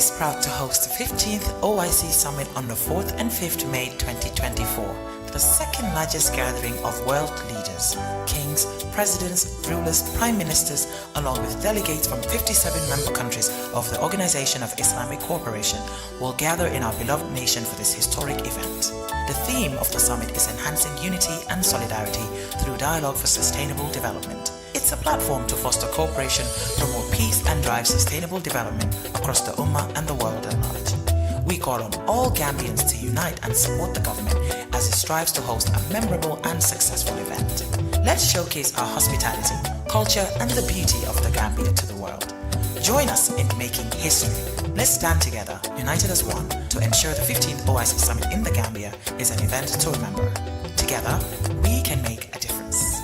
is proud to host the 15th OIC Summit on the 4th and 5th May 2024, the second largest gathering of world leaders, kings, presidents, rulers, prime ministers, along with delegates from 57 member countries of the Organization of Islamic Cooperation will gather in our beloved nation for this historic event. The theme of the summit is enhancing unity and solidarity through dialogue for sustainable development. It's a platform to foster cooperation, promote peace and drive sustainable development across the Ummah and the world at large. We call on all Gambians to unite and support the government as it strives to host a memorable and successful event. Let's showcase our hospitality, culture and the beauty of the Gambia to the world. Join us in making history. Let's stand together, united as one, to ensure the 15th OIC Summit in the Gambia is an event to remember. Together, we can make a difference.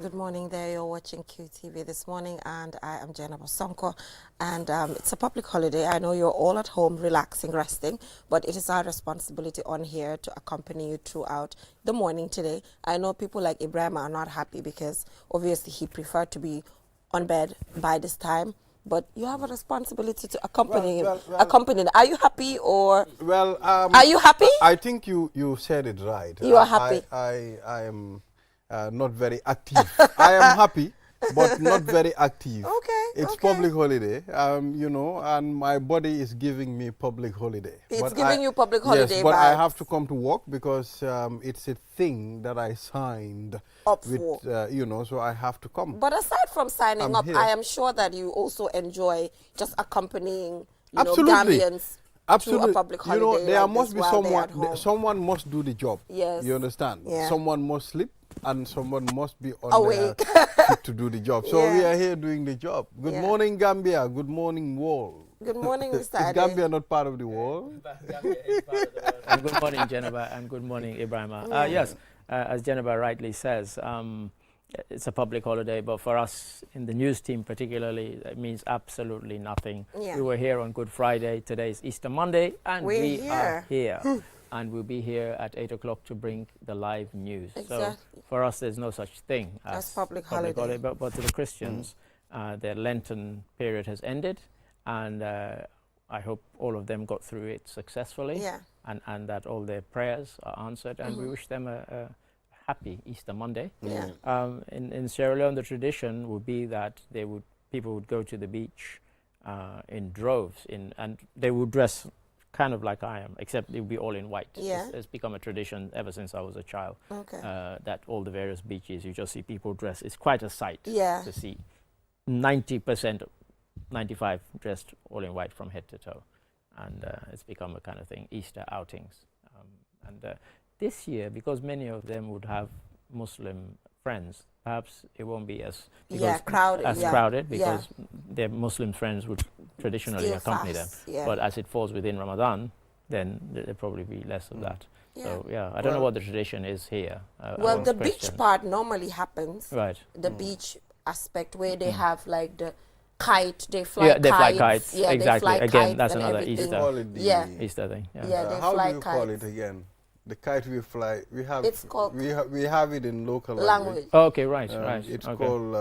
Good morning there, you're watching QTV this morning and I am Jenna Bosonko and it's a public holiday. I know you're all at home relaxing, resting, but it is our responsibility on here to accompany you throughout the morning today. I know people like Ibrahim are not happy because obviously he preferred to be on bed by this time, but you have a responsibility to accompany him. Are you happy or are you happy? I think you said it right. You are happy. I am not very active. I am happy, but not very active. Okay. It's public holiday, you know, and my body is giving me public holiday. It's giving you public holiday. Yes, but I have to come to work because it's a thing that I signed up with, for. you know, so I have to come. But aside from signing up, here. I am sure that you also enjoy just accompanying, Absolutely. Gambians. Absolutely. To a public holiday. You know, there like must be someone must do the job. Yes. You understand? Yeah. Someone must sleep and someone must be on awake to do the job. So we are here doing the job. Good morning, Gambia. Good morning, world. Good morning, Mr. Is Ade. Gambia not part of the world? Gambia is part of the world. And good morning, Jennifer, and good morning, Ibrahima. Yes, as Jennifer rightly says, it's a public holiday, but for us in the news team particularly, it means absolutely nothing. Yeah. We were here on Good Friday. Today is Easter Monday, and we are here. And we'll be here at 8 o'clock to bring the live news. Exactly. So for us, there's no such thing as public holiday. But to the Christians, their Lenten period has ended, and I hope all of them got through it successfully, and that all their prayers are answered, and we wish them a happy Easter Monday. In Sierra Leone, the tradition would be that people would go to the beach in droves, and they would dress kind of like I am, except it would be all in white. Yeah. It's become a tradition ever since I was a child. Okay. That all the various beaches, you just see people dress. It's quite a sight to see. 90%, 95% dressed all in white from head to toe, and it's become a kind of thing. Easter outings, and this year, because many of them would have Muslim friends, perhaps it won't be as crowded because their Muslim friends would traditionally accompany them. But as it falls within Ramadan, then there'll probably be less of that. So I don't know what the tradition is here. Well, the beach part normally happens. Right. The beach aspect where they have like the kite, they fly kites. They fly kites. Yeah, exactly. They fly Again, kites that's and another everything. Easter. Easter thing. They How fly do you kites. call it again? The kite we fly. We have. It's called we have it in local language. Oh, okay, right. It's called.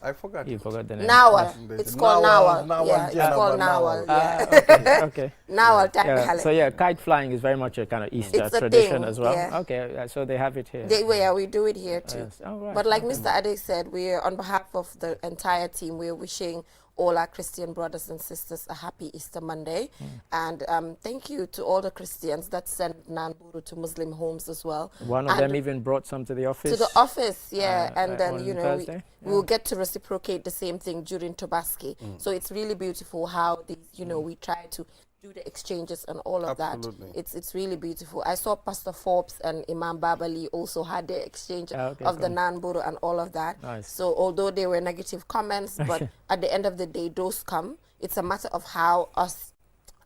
I forgot. You forgot the name. Nawal. It's called Nawal. Nawal. Yeah, it's called Nawal. Okay. Nawal. So kite flying is very much a kind of Easter tradition as well. Okay, so they have it here. We do it here too. Yes. Oh, right. But like Mr. Ade said, we're on behalf of the entire team, we're wishing all our Christian brothers and sisters a happy Easter Monday. And thank you to all the Christians that sent Nanburu to Muslim homes as well. One of them even brought some to the office. To the office, and then, we will get to reciprocate the same thing during Tobaski. So it's really beautiful how these, we try to do the exchanges and all of that. It's really beautiful. I saw Pastor Forbes and Imam Babali also had their exchange of the Nanburu and all of that. Nice. So although there were negative comments, but at the end of the day, those come. It's a matter of how us,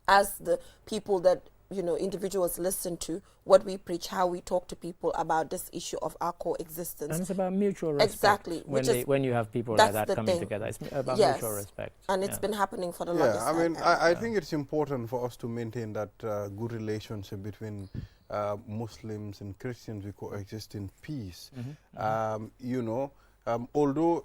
as the people that individuals listen to what we preach, how we talk to people about this issue of our coexistence. And it's about mutual respect. Exactly. When you have people like that coming together, it's about mutual respect. And it's been happening for the longest time. I mean, I think it's important for us to maintain that good relationship between Muslims and Christians. We coexist in peace. Although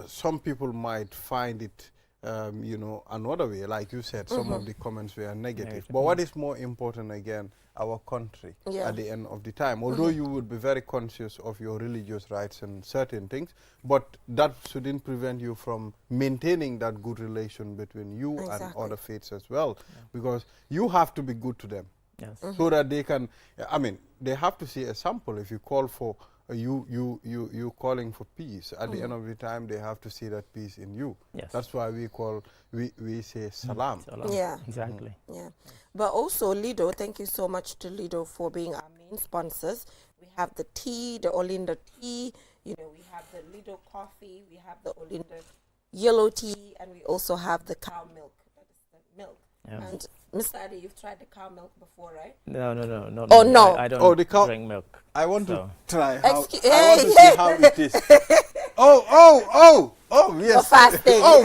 some people might find it, you know, another way. Like you said, some of the comments were negative. But what is more important, again, our country at the end of the time. Although you would be very conscious of your religious rights and certain things, but that shouldn't prevent you from maintaining that good relation between you and other faiths as well. Because you have to be good to them. Yes. So that they can, I mean, they have to see a sample. If you call for, you calling for peace, at the end of the time, they have to see that peace in you. Yes. That's why we say salam. Salam. Yeah. Exactly. Yeah. But also, Lido, thank you so much to Lido for being our main sponsors. We have the tea, the Olinda tea, you know, we have the Lido coffee, we have the Olinda yellow tea, and we also have the cow milk. That is the milk. Yeah. And Mr. Adi, you've tried the cow milk before, right? No, not Oh, me. no. I don't the cow drink milk. I want So. to try. I want to Hey, see how it is. Oh, yes. You're fasting. Oh,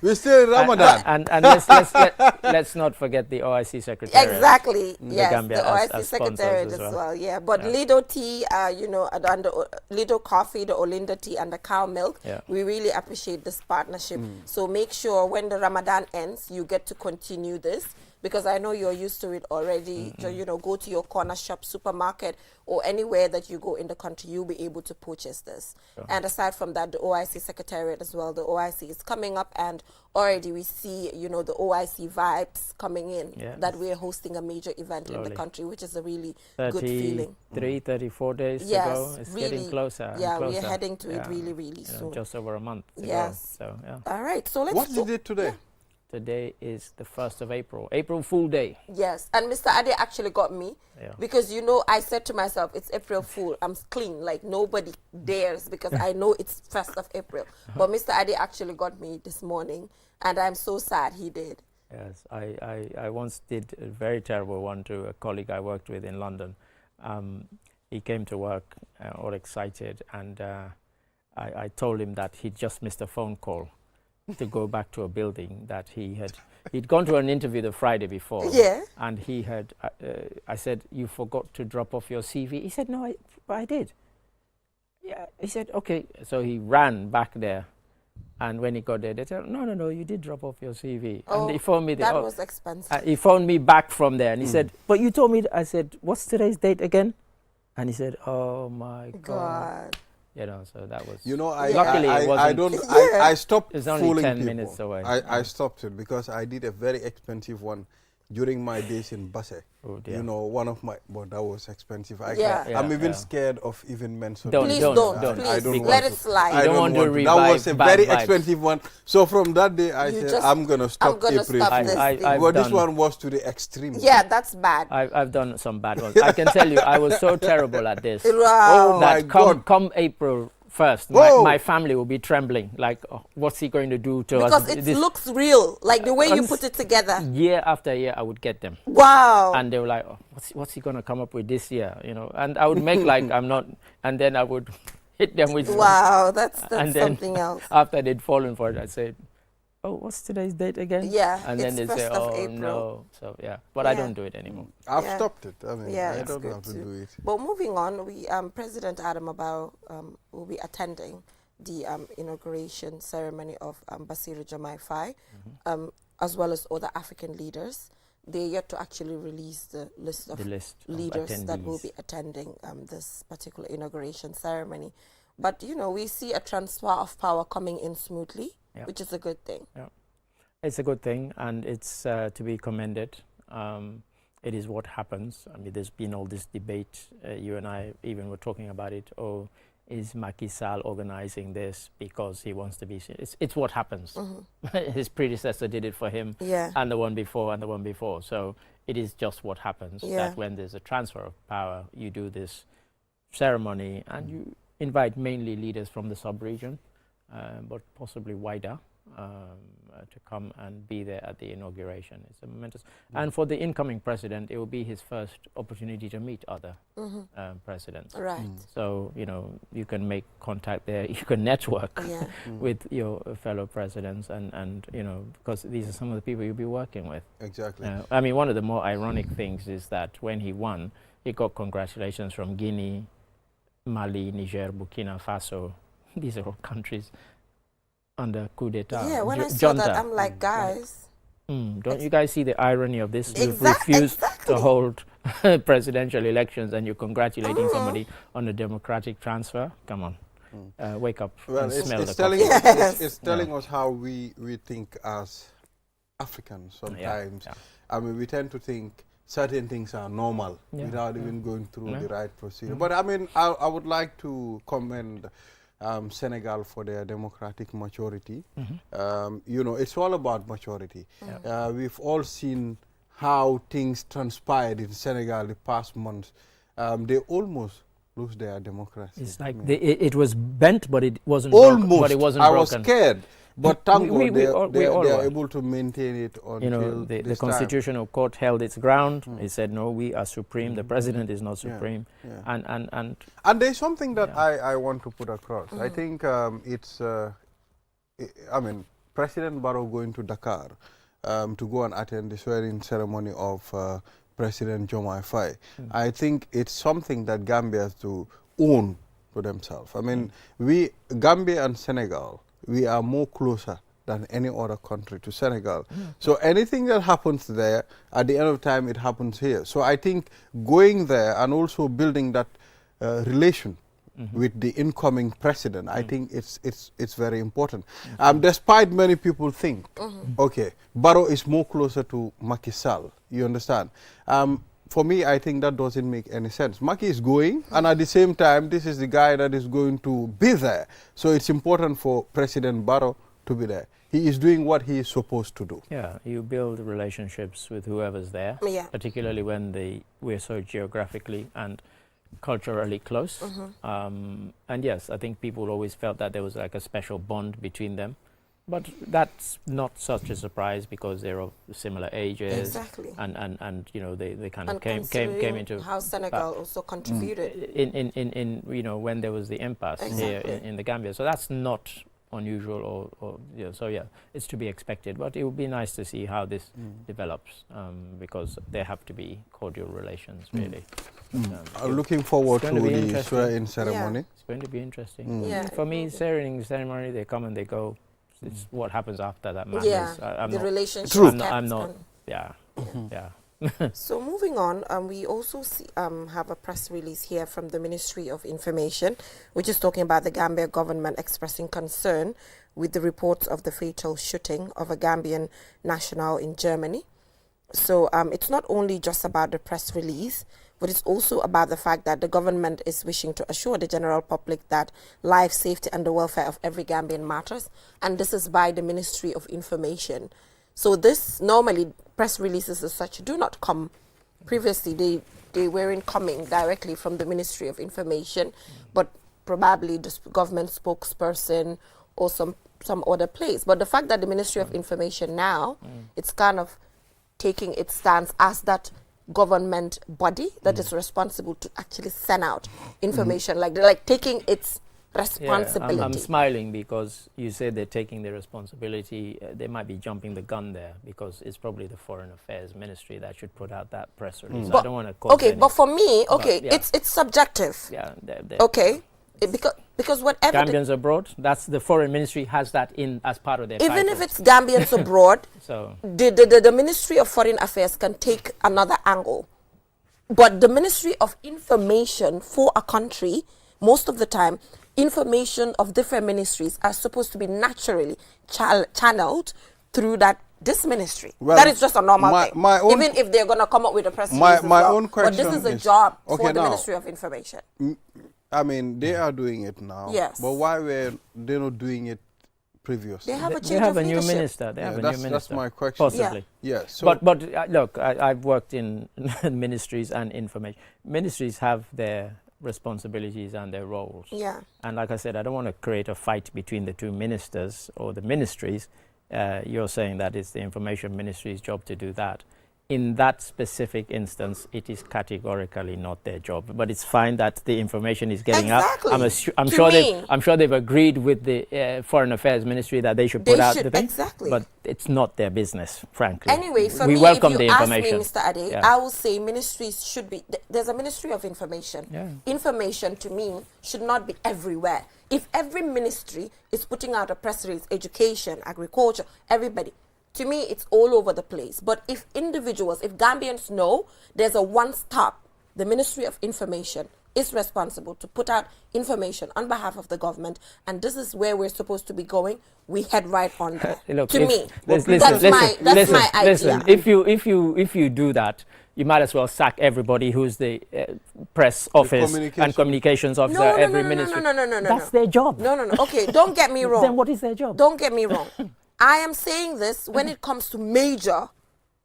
we're still in Ramadan. And let's not forget the OIC secretary. Exactly. Yes, Gambia the as OIC sponsors secretariat as as well. well. Yeah, but Lido tea, you know, and the Lido coffee, the Olinda tea, and the cow milk. Yeah. We really appreciate this partnership. So make sure when the Ramadan ends, you get to continue this, because I know you're used to it already. So, you know, go to your corner shop, supermarket, or anywhere that you go in the country, you'll be able to purchase this. Sure. And aside from that, the OIC secretariat as well. The OIC is coming up, and already we see, you know, the OIC vibes coming in. Yes. That we're hosting a major event in the Slowly. country, which is a really good feeling. 34 days to Yes, go. It's really. getting closer. and Yeah, closer. we're heading to it Yeah. really, really You know, soon. just over a month to Yes. go. So, yeah. All right, so let's What's the date today? Today is the 1st of April. April Fool Day. Yes, and Mr. Ade actually got me, Yeah. because, you know, I said to myself, it's April Fool. I'm clean, like nobody dares, because I know it's 1st of April. But Mr. Ade actually got me this morning, and I'm so sad he did. Yes, I once did a very terrible one to a colleague I worked with in London. He came to work all excited, and I told him that he'd just missed a phone call to go back to a building that he'd gone to an interview the Friday before. Yeah. And he had, I said, you forgot to drop off your CV. He said, no, I did. Yeah, he said, okay. So he ran back there. And when he got there, they said, no, you did drop off your CV. Oh, and he phoned me. that was expensive. He phoned me back from there, and he said, but you told me, I said, what's today's date again? And he said, oh my God. You know, so that was. You know, Luckily, it wasn't. I stopped It's only fooling 10 people. minutes away. I stopped it because I did a very expensive one during my days in Basse. Oh dear. You know, one of my, but that was expensive. Yeah. I'm even Yeah. scared of even mentioning. Don't, Please don't, don't. don't. Please, I don't let want it to. slide. I You don't don't want to want to. That revive was a bad very vibes. expensive one. So from that day, I You said, just- I'm gonna stop gonna April. stop Fool. this I've thing. But this done- one was to the extreme. Yeah, that's bad. I've done some bad ones. I can tell you, I was so terrible at this. Wow. Oh my that God. come April 1st, Whoa. my family will be trembling. Like, oh, what's he going to do to Because us? it This looks real, like the way you Cons- put it together. year after year, I would get them. Wow. And they were like, oh, what's he going to come up with this year? You know, and I would make like I'm not, and then I would hit them with. Wow, that's And then something else. After they'd fallen for it, I said, oh, what's today's date again? Yeah, And then it's they say, 1st of oh April. no. So yeah, but I Yeah. don't do it anymore. I've Yeah. stopped it. I mean, Yeah, I it's don't good have to too. do it. But moving on, we President Adam Barrow will be attending the inauguration ceremony of Basiru Jamai Faye, as well as other African leaders. They're yet to actually release the list of The list of leaders that will attendees. be attending this particular inauguration ceremony. But, you know, we see a transfer of power coming in smoothly, Yeah. which is a good thing. It's a good thing, and it's to be commended. It is what happens. I mean, there's been all this debate. You and I even were talking about it. Oh, is Macky Sall organizing this because he wants to be? It's what happens. His predecessor did it for him, Yeah. and the one before, and the one before. So it is just what happens. Yeah. That when there's a transfer of power, you do this ceremony, and you invite mainly leaders from the sub-region, but possibly wider, to come and be there at the inauguration. It's a momentous. And for the incoming president, it will be his first opportunity to meet other presidents. Right. So, you know, you can make contact there, you can network Yeah. with your fellow presidents, and you know, because these are some of the people you'll be working with. Exactly. I mean, one of the more ironic things is that when he won, he got congratulations from Guinea, Mali, Niger, Burkina Faso. These are all countries under coup d'etat. Yeah, when I saw junta. that, I'm like, guys. Don't you guys see the irony of this? You've refused to hold presidential elections and you're congratulating somebody on a democratic transfer? Come on. Wake up and smell the coffee. It's telling us how we think as Africans sometimes. I mean, we tend to think certain things are normal without even going through the right procedure. But I mean, I would like to commend Senegal for their democratic maturity. You know, it's all about maturity. We've all seen how things transpired in Senegal the past months. They almost lose their democracy. It's like it was bent, but it wasn't almost. But it wasn't broken. I broken. was scared. But thank God they are are able to maintain it until you know, the Constitutional Court held its ground. It said, no, we are supreme. The president is not supreme. And there's something that I want to put across. I think it's, I mean, President Barrow going to Dakar to go and attend the swearing ceremony of President Diomaye Faye. I think it's something that Gambia has to own to themselves. I mean, Gambia and Senegal, we are more closer than any other country to Senegal. So anything that happens there, at the end of the time, it happens here. So I think going there and also building that relation with the incoming president, I think it's very important. Despite many people think, okay, Barrow is more closer to Macky Sall, you understand? For me, I think that doesn't make any sense. Macky is going, and at the same time, this is the guy that is going to be there. So it's important for President Barrow to be there. He is doing what he is supposed to do. Yeah, you build relationships with whoever's there, particularly when we're so geographically and culturally close. And yes, I think people always felt that there was like a special bond between them. But that's not such a surprise because they're of similar ages. Exactly. And you know, they kind of came into how Senegal also contributed in you know, when there was the impasse here in the Gambia. So that's not unusual or you know, so yeah, it's to be expected. But it would be nice to see how this develops because there have to be cordial relations really. Looking forward to the swearing ceremony. It's going to be interesting. For me, swearing ceremony, they come and they go. It's what happens after that matters. The relationship. I'm not. So moving on, we also have a press release here from the Ministry of Information, which is talking about the Gambia government expressing concern with the reports of the fatal shooting of a Gambian national in Germany. So it's not only just about the press release, but it's also about the fact that the government is wishing to assure the general public that life, safety and the welfare of every Gambian matters. And this is by the Ministry of Information. So this, normally, press releases as such do not come. Previously, they weren't coming directly from the Ministry of Information, but probably the government spokesperson or some other place. But the fact that the Ministry of Information now, it's kind of taking its stance as that government body that is responsible to actually send out information, like taking its responsibility. I'm smiling because you said they're taking the responsibility. They might be jumping the gun there because it's probably the Foreign Affairs Ministry that should put out that press release. I don't want to call but for me, it's subjective. Because whatever Gambians abroad, that's the Foreign Ministry has that in as part of their even title. if it's Gambians abroad, so the Ministry of Foreign Affairs can take another angle. But the Ministry of Information for a country, most of the time, information of different ministries are supposed to be naturally channeled through this ministry. Well, that is just a normal thing. Even if they're going to come up with a press release my own question but this is a job for the now, Ministry of Information. I mean, they are doing it now. Yes. But why were they not doing it previously? They have a change they have of a new leadership. minister. They have a new minister. That's my question. Possibly. Yeah. So But look, I've worked in ministries and information. Ministries have their responsibilities and their roles. Yeah. And like I said, I don't want to create a fight between the two ministers or the ministries. You're saying that it's the Information Ministry's job to do that. In that specific instance, it is categorically not their job. But it's fine that the information is getting out. I'm sure they've agreed with the Foreign Affairs Ministry that they should put out the thing. Exactly. But it's not their business, frankly. Anyway, for we me, welcome if the you ask information. me, Mr. Ade, I will say ministries should be. There's a Ministry of Information. Yeah. Information to me should not be everywhere. if every ministry is putting out a press release, education, agriculture, everybody, to me, it's all over the place. But if individuals, if Gambians know there's a one-stop, the Ministry of Information is responsible to put out information on behalf of the government, and this is where we're supposed to be going, we head right on there. Look, to me, that's listen, my idea. Listen, if you do that, you might as well sack everybody who's the press office and communications officer, every ministry. No. That's their job. No. Okay, don't get me wrong. Then what is their job? Don't get me wrong. I am saying this when it comes to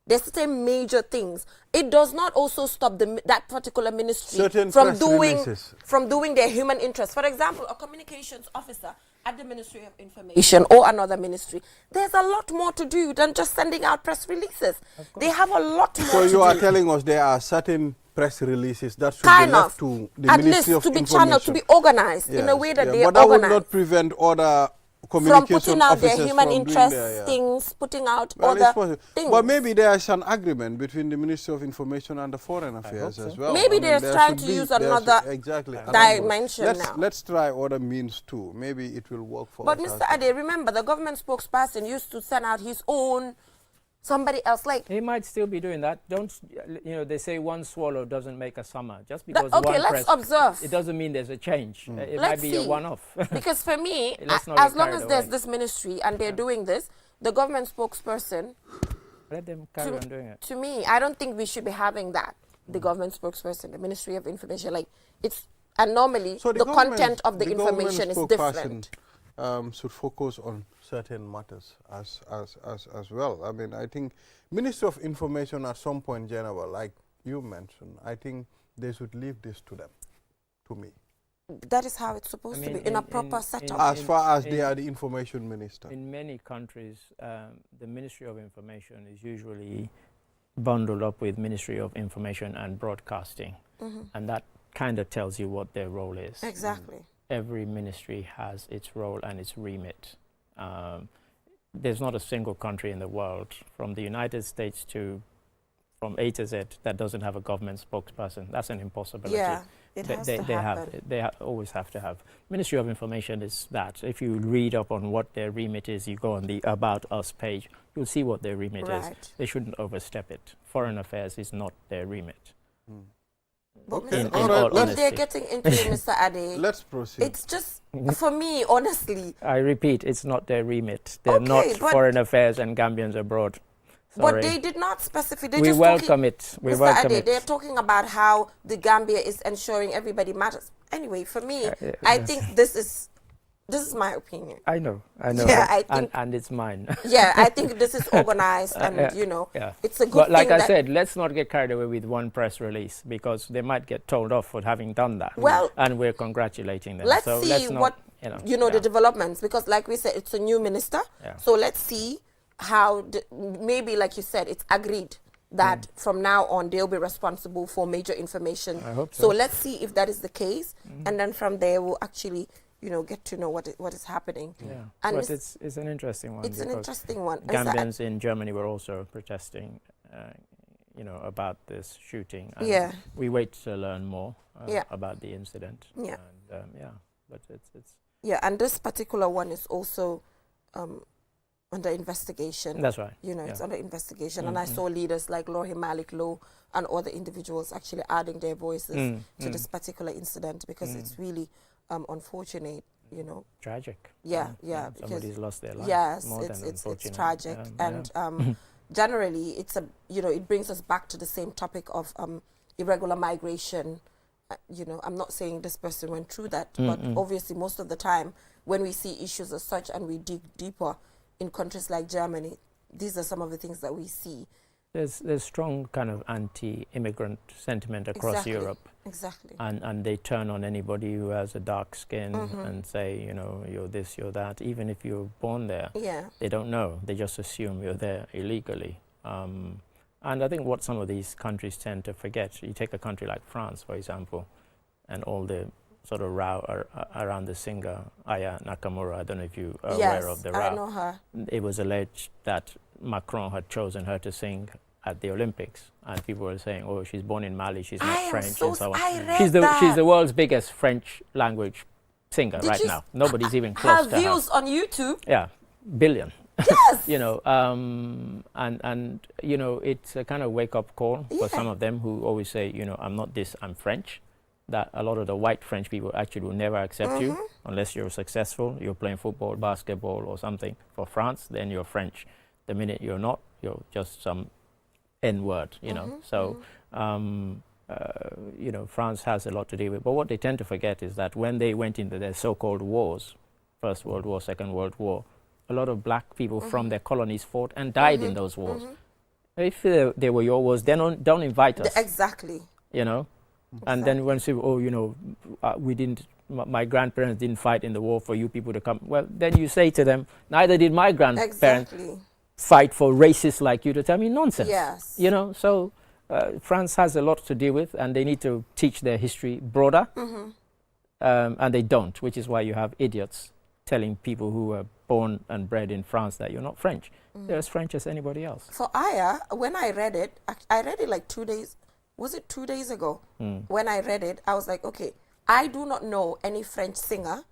there's certain major things. It does not also stop that particular ministry from doing their human interest. For example, a communications officer at the Ministry of Information or another ministry, there's a lot more to do than just sending out press releases. They have a lot more to do. So you are telling us there are certain press releases that should be left to the Ministry of Information. At least to be channeled, to be organized in a way that they are organized. But that would not prevent other from putting out their human interest things, putting out other things. But maybe there is an agreement between the Ministry of Information and the Foreign Affairs as well. Maybe they're trying to use another dimension now. Let's try other means too. Maybe it will work for us. But Mr. Ade, remember, the government spokesperson used to send out his own, somebody else, like... He might still be doing that. They say one swallow doesn't make a summer. Just because let's observe. It doesn't mean there's a change. It might be a one-off. Because for me, as long as there's this ministry and they're doing this, the government spokesperson... Let them carry on doing it. To me, I don't think we should be having that. The government spokesperson, the Ministry of Information, and normally the content of the information is different. Should focus on certain matters as well. I mean, I think Ministry of Information at some point, General, like you mentioned, I think they should leave this to them, to me. That is how it's supposed to be, in a proper setup. As far as they are the information minister. In many countries, the Ministry of Information is usually bundled up with Ministry of Information and Broadcasting. And that kind of tells you what their role is. Exactly. Every ministry has its role and its remit. There's not a single country in the world, from the United States from A to Z, that doesn't have a government spokesperson. That's an impossibility. Yeah, it has to happen. They always have to have. Ministry of Information is that. If you read up on what their remit is, you go on the About Us page, you'll see what their remit is. They shouldn't overstep it. Foreign Affairs is not their remit. But if they're getting into it, Mr. Ade, let's proceed. It's just, for me, honestly. I repeat, it's not their remit. They're not Foreign Affairs and Gambians abroad. Sorry. But they did not specify. We welcome it. We welcome it. They're talking about how the Gambia is ensuring everybody matters. Anyway, for me, I think this is my opinion. I know. Yeah, I think, and it's mine. Yeah, I think this is organized, and it's a good but like thing. I said, let's not get carried away with one press release, because they might get told off for having done that. Well, and we're congratulating them. Let's see what the developments, because like we said, it's a new minister. So let's see how maybe, like you said, it's agreed that from now on they'll be responsible for major information. I hope so. So let's see if that is the case, and then from there we'll actually get to know what is happening. Yeah, and but it's an interesting one. It's an interesting one. Gambians in Germany were also protesting, about this shooting. And we wait to learn more about the incident. Yeah, and, but it's. Yeah, and this particular one is also under investigation. That's right. It's under investigation, and I saw leaders like Lori Malik Lowe and other individuals actually adding their voices to this particular incident, because it's really unfortunate, tragic. Yeah. Somebody's lost their life. Yes, it's tragic, and generally it's it brings us back to the same topic of irregular migration. I'm not saying this person went through that, but obviously most of the time when we see issues as such and we dig deeper in countries like Germany, these are some of the things that we see. There's strong kind of anti-immigrant sentiment across Europe. Exactly. And they turn on anybody who has a dark skin and say, you're this, you're that. Even if you're born there, they don't know. They just assume you're there illegally. And I think what some of these countries tend to forget, you take a country like France, for example, and all the sort of row around the singer Aya Nakamura. I don't know if you are aware of the row. I know her. It was alleged that Macron had chosen her to sing at the Olympics, and people were saying, "Oh, she's born in Mali, she's not French," and so on. She's the world's biggest French language singer right now. Nobody's even close to her views on YouTube. Yeah, billion. Yes. You know, and you know, it's a kind of wake-up call for some of them who always say, you know, I'm not this, I'm French. That a lot of the white French people actually will never accept you unless you're successful, you're playing football, basketball or something for France, then you're French. The minute you're not, you're just some N-word, you know. So, you know, France has a lot to deal with. But what they tend to forget is that when they went into their so-called wars, First World War, Second World War, a lot of black people from their colonies fought and died in those wars. If they were your wars, then don't invite us. Exactly. You know? And then when say, oh, you know, we didn't, my grandparents didn't fight in the war for you people to come. Well, then you say to them, neither did my grandparents fight for racists like you to tell me nonsense. Yes. You know, so France has a lot to deal with, and they need to teach their history broader. And they don't, which is why you have idiots telling people who were born and bred in France that you're not French. They're as French as anybody else. For Aya, when I read it like 2 days. Was it 2 days ago? When I read it, I was like, okay, I do not know any French singer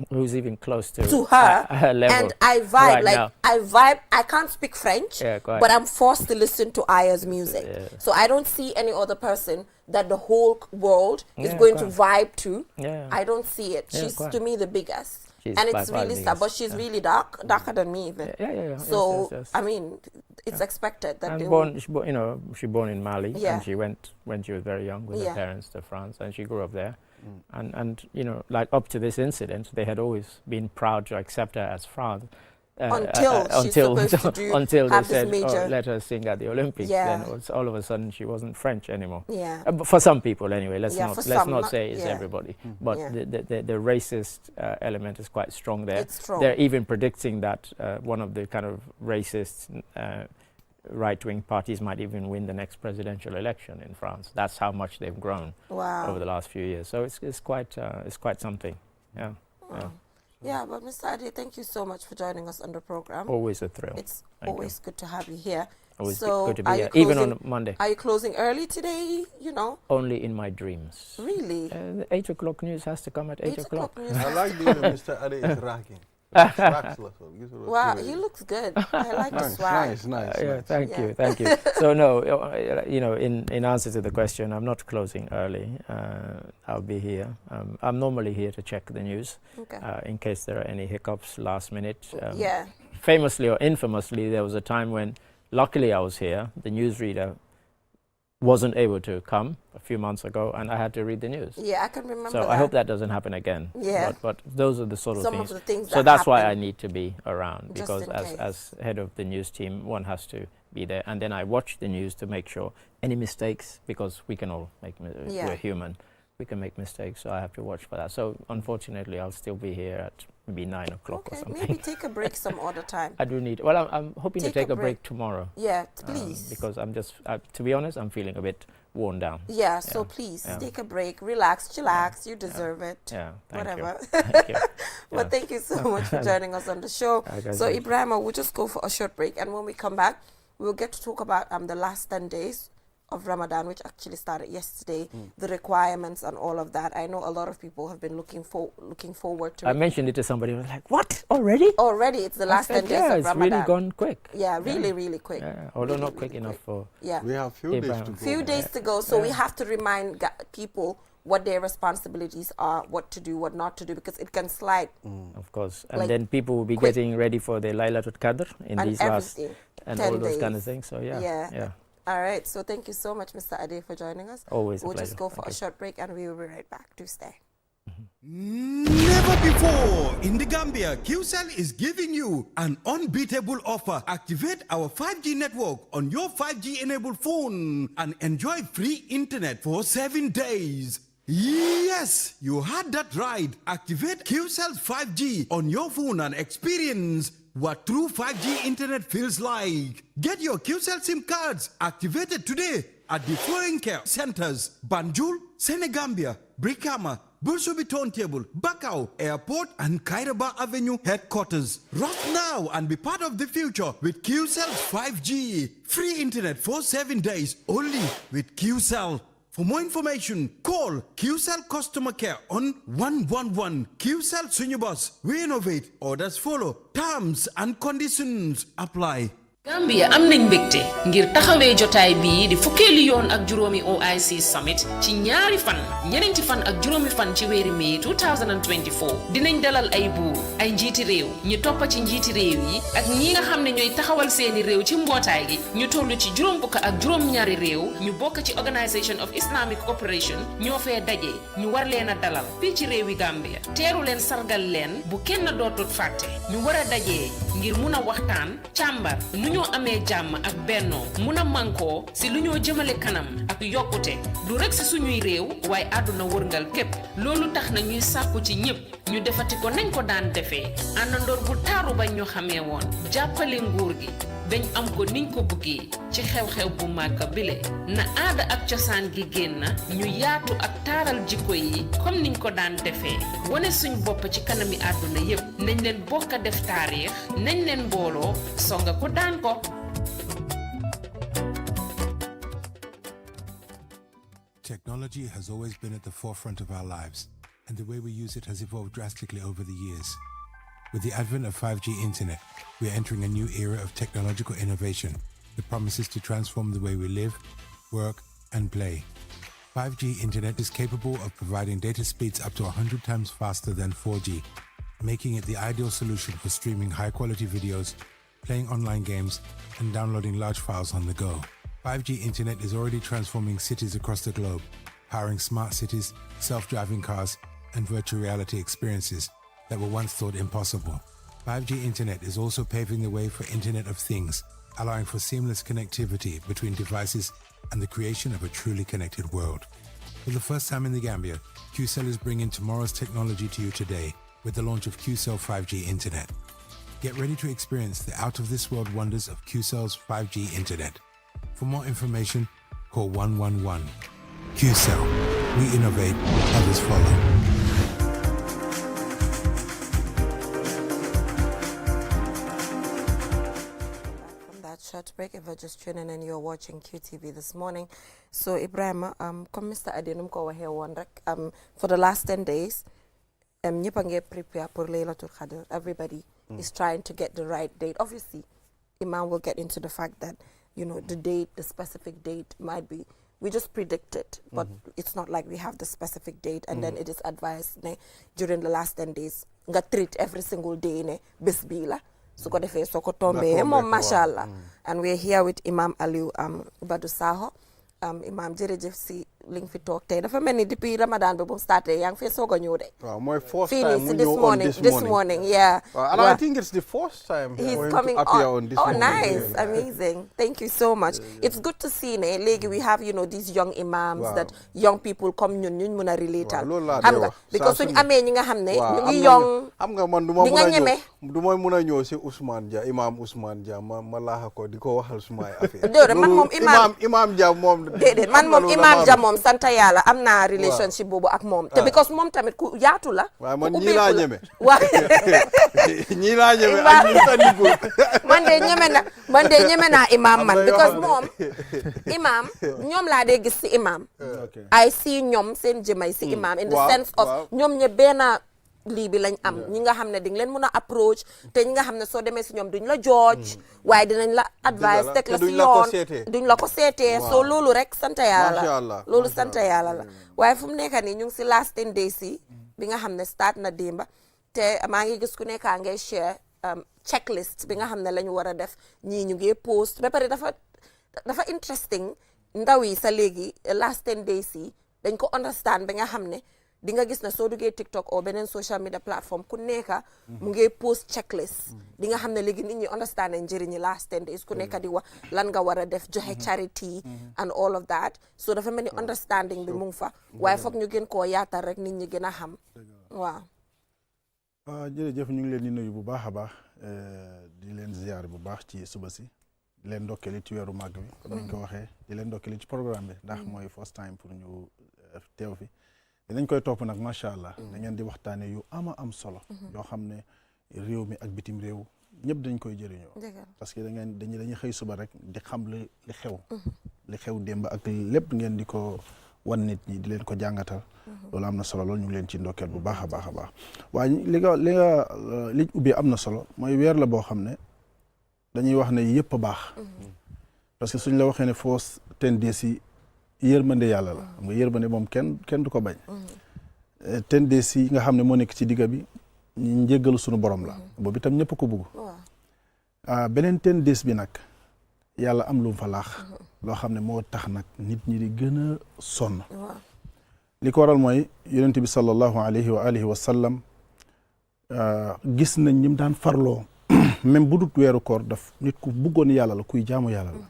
who's even close to her level. And I vibe, right like now. I vibe. I can't speak French, but I'm forced to listen to Aya's music. So I don't see any other person that the whole world is going to vibe to. I don't see it. She's to me the biggest. And it's really sad, but she's really darker than me even. So yes. I mean, it's expected that she born in Mali, and she went when she was very young with her parents to France, and she grew up there. And you know, like up to this incident, they had always been proud to accept her as France. Until they said, oh, let her sing at the Olympics. Then all of a sudden she wasn't French anymore. For some people anyway, let's not say it's everybody. But the racist element is quite strong there. It's strong. They're even predicting that one of the kind of racist right-wing parties might even win the next presidential election in France. That's how much they've grown over the last few years. So it's quite something. Yeah, but Mr. Ade, thank you so much for joining us on the program. Always a thrill. It's always good to have you here. Always good to be here, even on Monday. Are you closing early today, you know? Only in my dreams. Really? The 8 o'clock news has to come at 8 o'clock. I like the way Mr. Ade is rocking. Wow, he looks good. I like the swag. Nice. Thank you. So no, you know, in answer to the question, I'm not closing early. I'll be here. I'm normally here to check the news in case there are any hiccups last minute. Famously or infamously, there was a time when, luckily I was here, the newsreader wasn't able to come a few months ago, and I had to read the news. Yeah, I can remember So that. I hope that doesn't happen again. Yeah. But those are the sort of Some things. of the things So that that's why happen. I need to be around, Just because in case. as head of the news team, one has to be there. And then I watch the news to make sure any mistakes, because we can all make, we're human, we can make mistakes, so I have to watch for that. So unfortunately, I'll still be here at maybe 9 o'clock or something. Maybe take a break some other time. I do need, well, I'm hoping to take a break tomorrow. Yeah, please. Because I'm just, to be honest, I'm feeling a bit worn down. Yeah, so please take a break, relax, chillax. You deserve it. Yeah, whatever. Thank you. Well, thank you so much for joining us on the show. So, Ibrahima, we'll just go for a short break, and when we come back, we'll get to talk about the last 10 days of Ramadan, which actually started yesterday, the requirements and all of that. I know a lot of people have been looking forward to it. I mentioned it to somebody who was like, what? Already? Already, it's the last 10 days of Ramadan. Yeah, it's really gone quick. Yeah, really quick. Yeah, although not quick enough for... Yeah. We have few days to go. Few days to go, so we have to remind people what their responsibilities are, what to do, what not to do, because it can slide. Of course. And like then people will be getting ready for their Laylatul Qadr in these last... And all those kind of things, so yeah. All right, so thank you so much, Mr. Ade, for joining us. Always a pleasure. We'll just go for a short break, and we will be right back. Do stay. Never before in the Gambia, QCell is giving you an unbeatable offer. Activate our 5G network on your 5G-enabled phone and enjoy free internet for 7 days. Yes, you heard that right. Activate QCell's 5G on your phone and experience what true 5G internet feels like. Get your QCell SIM cards activated today at the following care centers: Banjul, Senegambia, Brikama, Bursubi Turntable, Bakau, Airport, and Kairaba Avenue headquarters. Rush now and be part of the future with QCell's 5G. Free internet for 7 days only with QCell. For more information, call QCell Customer Care on 111. QCell Sunyubus. We innovate. Orders follow. Terms and conditions apply. Gambia am nañ mbégte ngir taxawee jotaay bii di fukkeeli yoon ak juróomi OIC Summit ci ñaari fan ñeneenti fan ak juróomi fan ci weeri May 2024 dinañ dalal ay buur ay njiiti réew ñu toppa ci njiiti réew yi ak ñi nga xam ne ñooy taxawal seeni réew ci mbootaay gi ñu toll ci juróom fukk ak juróom ñaari réew ñu bokk ci Organisation of Islamic Cooperation ñoo fee daje ñu war leen a dalal fii ci réewi Gambia teeru leen sargal leen bu kenn dootut fàtte ñu war a dajee ngir mun a waxtaan càmbar ñoo amee jàmm ak bennoo mun a mànkoo si lu ñoo jëmale kanam ak yokkute du rek si suñuy réew waaye àdduna wërngal képp loolu tax na ñuy sàkku ci ñëpp ñu defati ko nañ ko daan defee àndandoor bu taaru bañ ñu xamee woon jàppale nguur gi dañ am ko niñ ko bëggee ci xew-xew bu màgg bile na aada ak cosaan gi génn ñu yaatu ak taaral jikko yi comme niñ ko daan defee wane suñ bopp ci kanami àdduna yépp nañ leen bokk def taarix nañ leen mbooloo songa ko daan ko. Technology has always been at the forefront of our lives, and the way we use it has evolved drastically over the years. With the advent of 5G internet, we are entering a new era of technological innovation that promises to transform the way we live, work, and play. 5G internet is capable of providing data speeds up to 100 times faster than 4G, making it the ideal solution for streaming high-quality videos, playing online games, and downloading large files on the go. 5G internet is already transforming cities across the globe, powering smart cities, self-driving cars, and virtual reality experiences that were once thought impossible. 5G internet is also paving the way for Internet of Things, allowing for seamless connectivity between devices and the creation of a truly connected world. For the first time in the Gambia, QCell is bringing tomorrow's technology to you today with the launch of QCell 5G Internet. Get ready to experience the out-of-this-world wonders of QCell's 5G Internet. For more information, call 111. QCell. We innovate, others follow. Short break if you're just tuning in, you're watching QTV this morning. So Ibrahim, comme Mr. Adinum ko waxe won rek, for the last 10 days ñepp nga prepare pour Laylatul Qadr. Everybody is trying to get the right date. Obviously Imam will get into the fact that, you know, the date, the specific date might be, we just predict it, but it's not like we have the specific date, and then it is advised during the last 10 days nga treat every single day ne bés bi la. So ko defee soo ko tombee moom mashallah. And we're here with Imam Alieu Badou Sakho. Imam jërëjëf si li nga fi toog tey dafa mel ni depuis Ramadan bi bu mu starté yaa ngi fi soog a ñëw de. Waaw mooy first time mu ñëw on this morning, yeah. And I think it's the first time he's for him coming to appear on this morning. Nice, amazing. Thank you so much. It's good to see ne léegi we have, you know, these young imams that young people comme ñun mën a relate al. Xam nga because suñu amee ñi nga xam ne ñu ngi young. Xam nga man duma mën a ñëw si Ousmane Dia, Imam Ousmane Dia ma laaxa ko di ko waxal sumay affaire. Man moom Imam Dia moom déedéet man moom Imam Dia moom sant yàlla am naa relationship boobu ak moom te because moom tamit ku yaatu la. waaw man ñii laa ñeme. waaw ñii laa ñeme ak ñi tànnigul. man de ñeme naa Imam man because moom Imam ñoom laa dee gis si Imam. ay si ñoom seen jëmay si Imam in the sense of ñoom ñe benn lii bi lañ am ñi nga xam ne di nga leen mën a approach te ñi nga xam ne soo demee si ñoom duñ la judge waaye dinañ la advice teg la si yoon duñ la ko seetee so loolu rek sant yàlla la loolu sant yàlla la waaye fu mu nekk nii ñu ngi si last 10 days yi bi nga xam ne start na démba te maa ngi gis ku nekkaa ngay share checklist bi nga xam ne la ñu war a def ñii ñu ngi post ba pare dafa interesting ndaw yi sa léegi last 10 days yi dañ ko understand bi nga xam ne di nga gis na soo duggee TikTok o beneen social media platform ku nekka mu ngi post checklist di nga xam ne léegi nit ñi understand nañ njëriñi last 10 days ku nekka di wax lan nga war a def joxe charity and all of that so dafa mel ni understanding bi mu ngi fa waaye foog ñu gën koo yaatal rek nit ñi gën a xam waaw. jërëjëf ñu ngi leen di nuyu bu baax a baax di leen ziar bu baax ci suba si di leen ndokkeli ci weeru màgg bi comme ni ñu ko waxee di leen ndokkeli ci programme bi ndax mooy first time pour ñu teew fi dinañ koy topp nag macha allah da ngeen di waxtaane yu am solo yoo xam ne réew mi ak bitim réew ñëpp dañ koy jëriñoo parce que dañuy xëy suba rek di xam li xew démb ak lépp ngeen di ko wan nit ñi di leen ko jàngatal loolu am na solo loolu ñu ngi leen ci ndokkeel bu baax a baax a baax waaye li ubbi am na solo mooy weer la boo xam ne dañuy wax ne yëpp a baax parce que suñ la waxee ne foos 10 days yi yërmande yàlla la xam nga yërmande moom kenn du ko bañ 10 days yi nga xam ne moo nekk ci digga bi ñu njéggalu suñu borom la boobu itam ñëpp ko bugg beneen 10 days bi nag yàlla am lu mu fa laax loo xam ne moo tax nag nit ñi di gën a sonn li ko waral mooy yonent bi sallallahu alayhi wa alihi wa sallam gis nañ ñim daan farloo même bu dut weeru koor daf nit ku buggoon yàlla la kuy jaamu yàlla la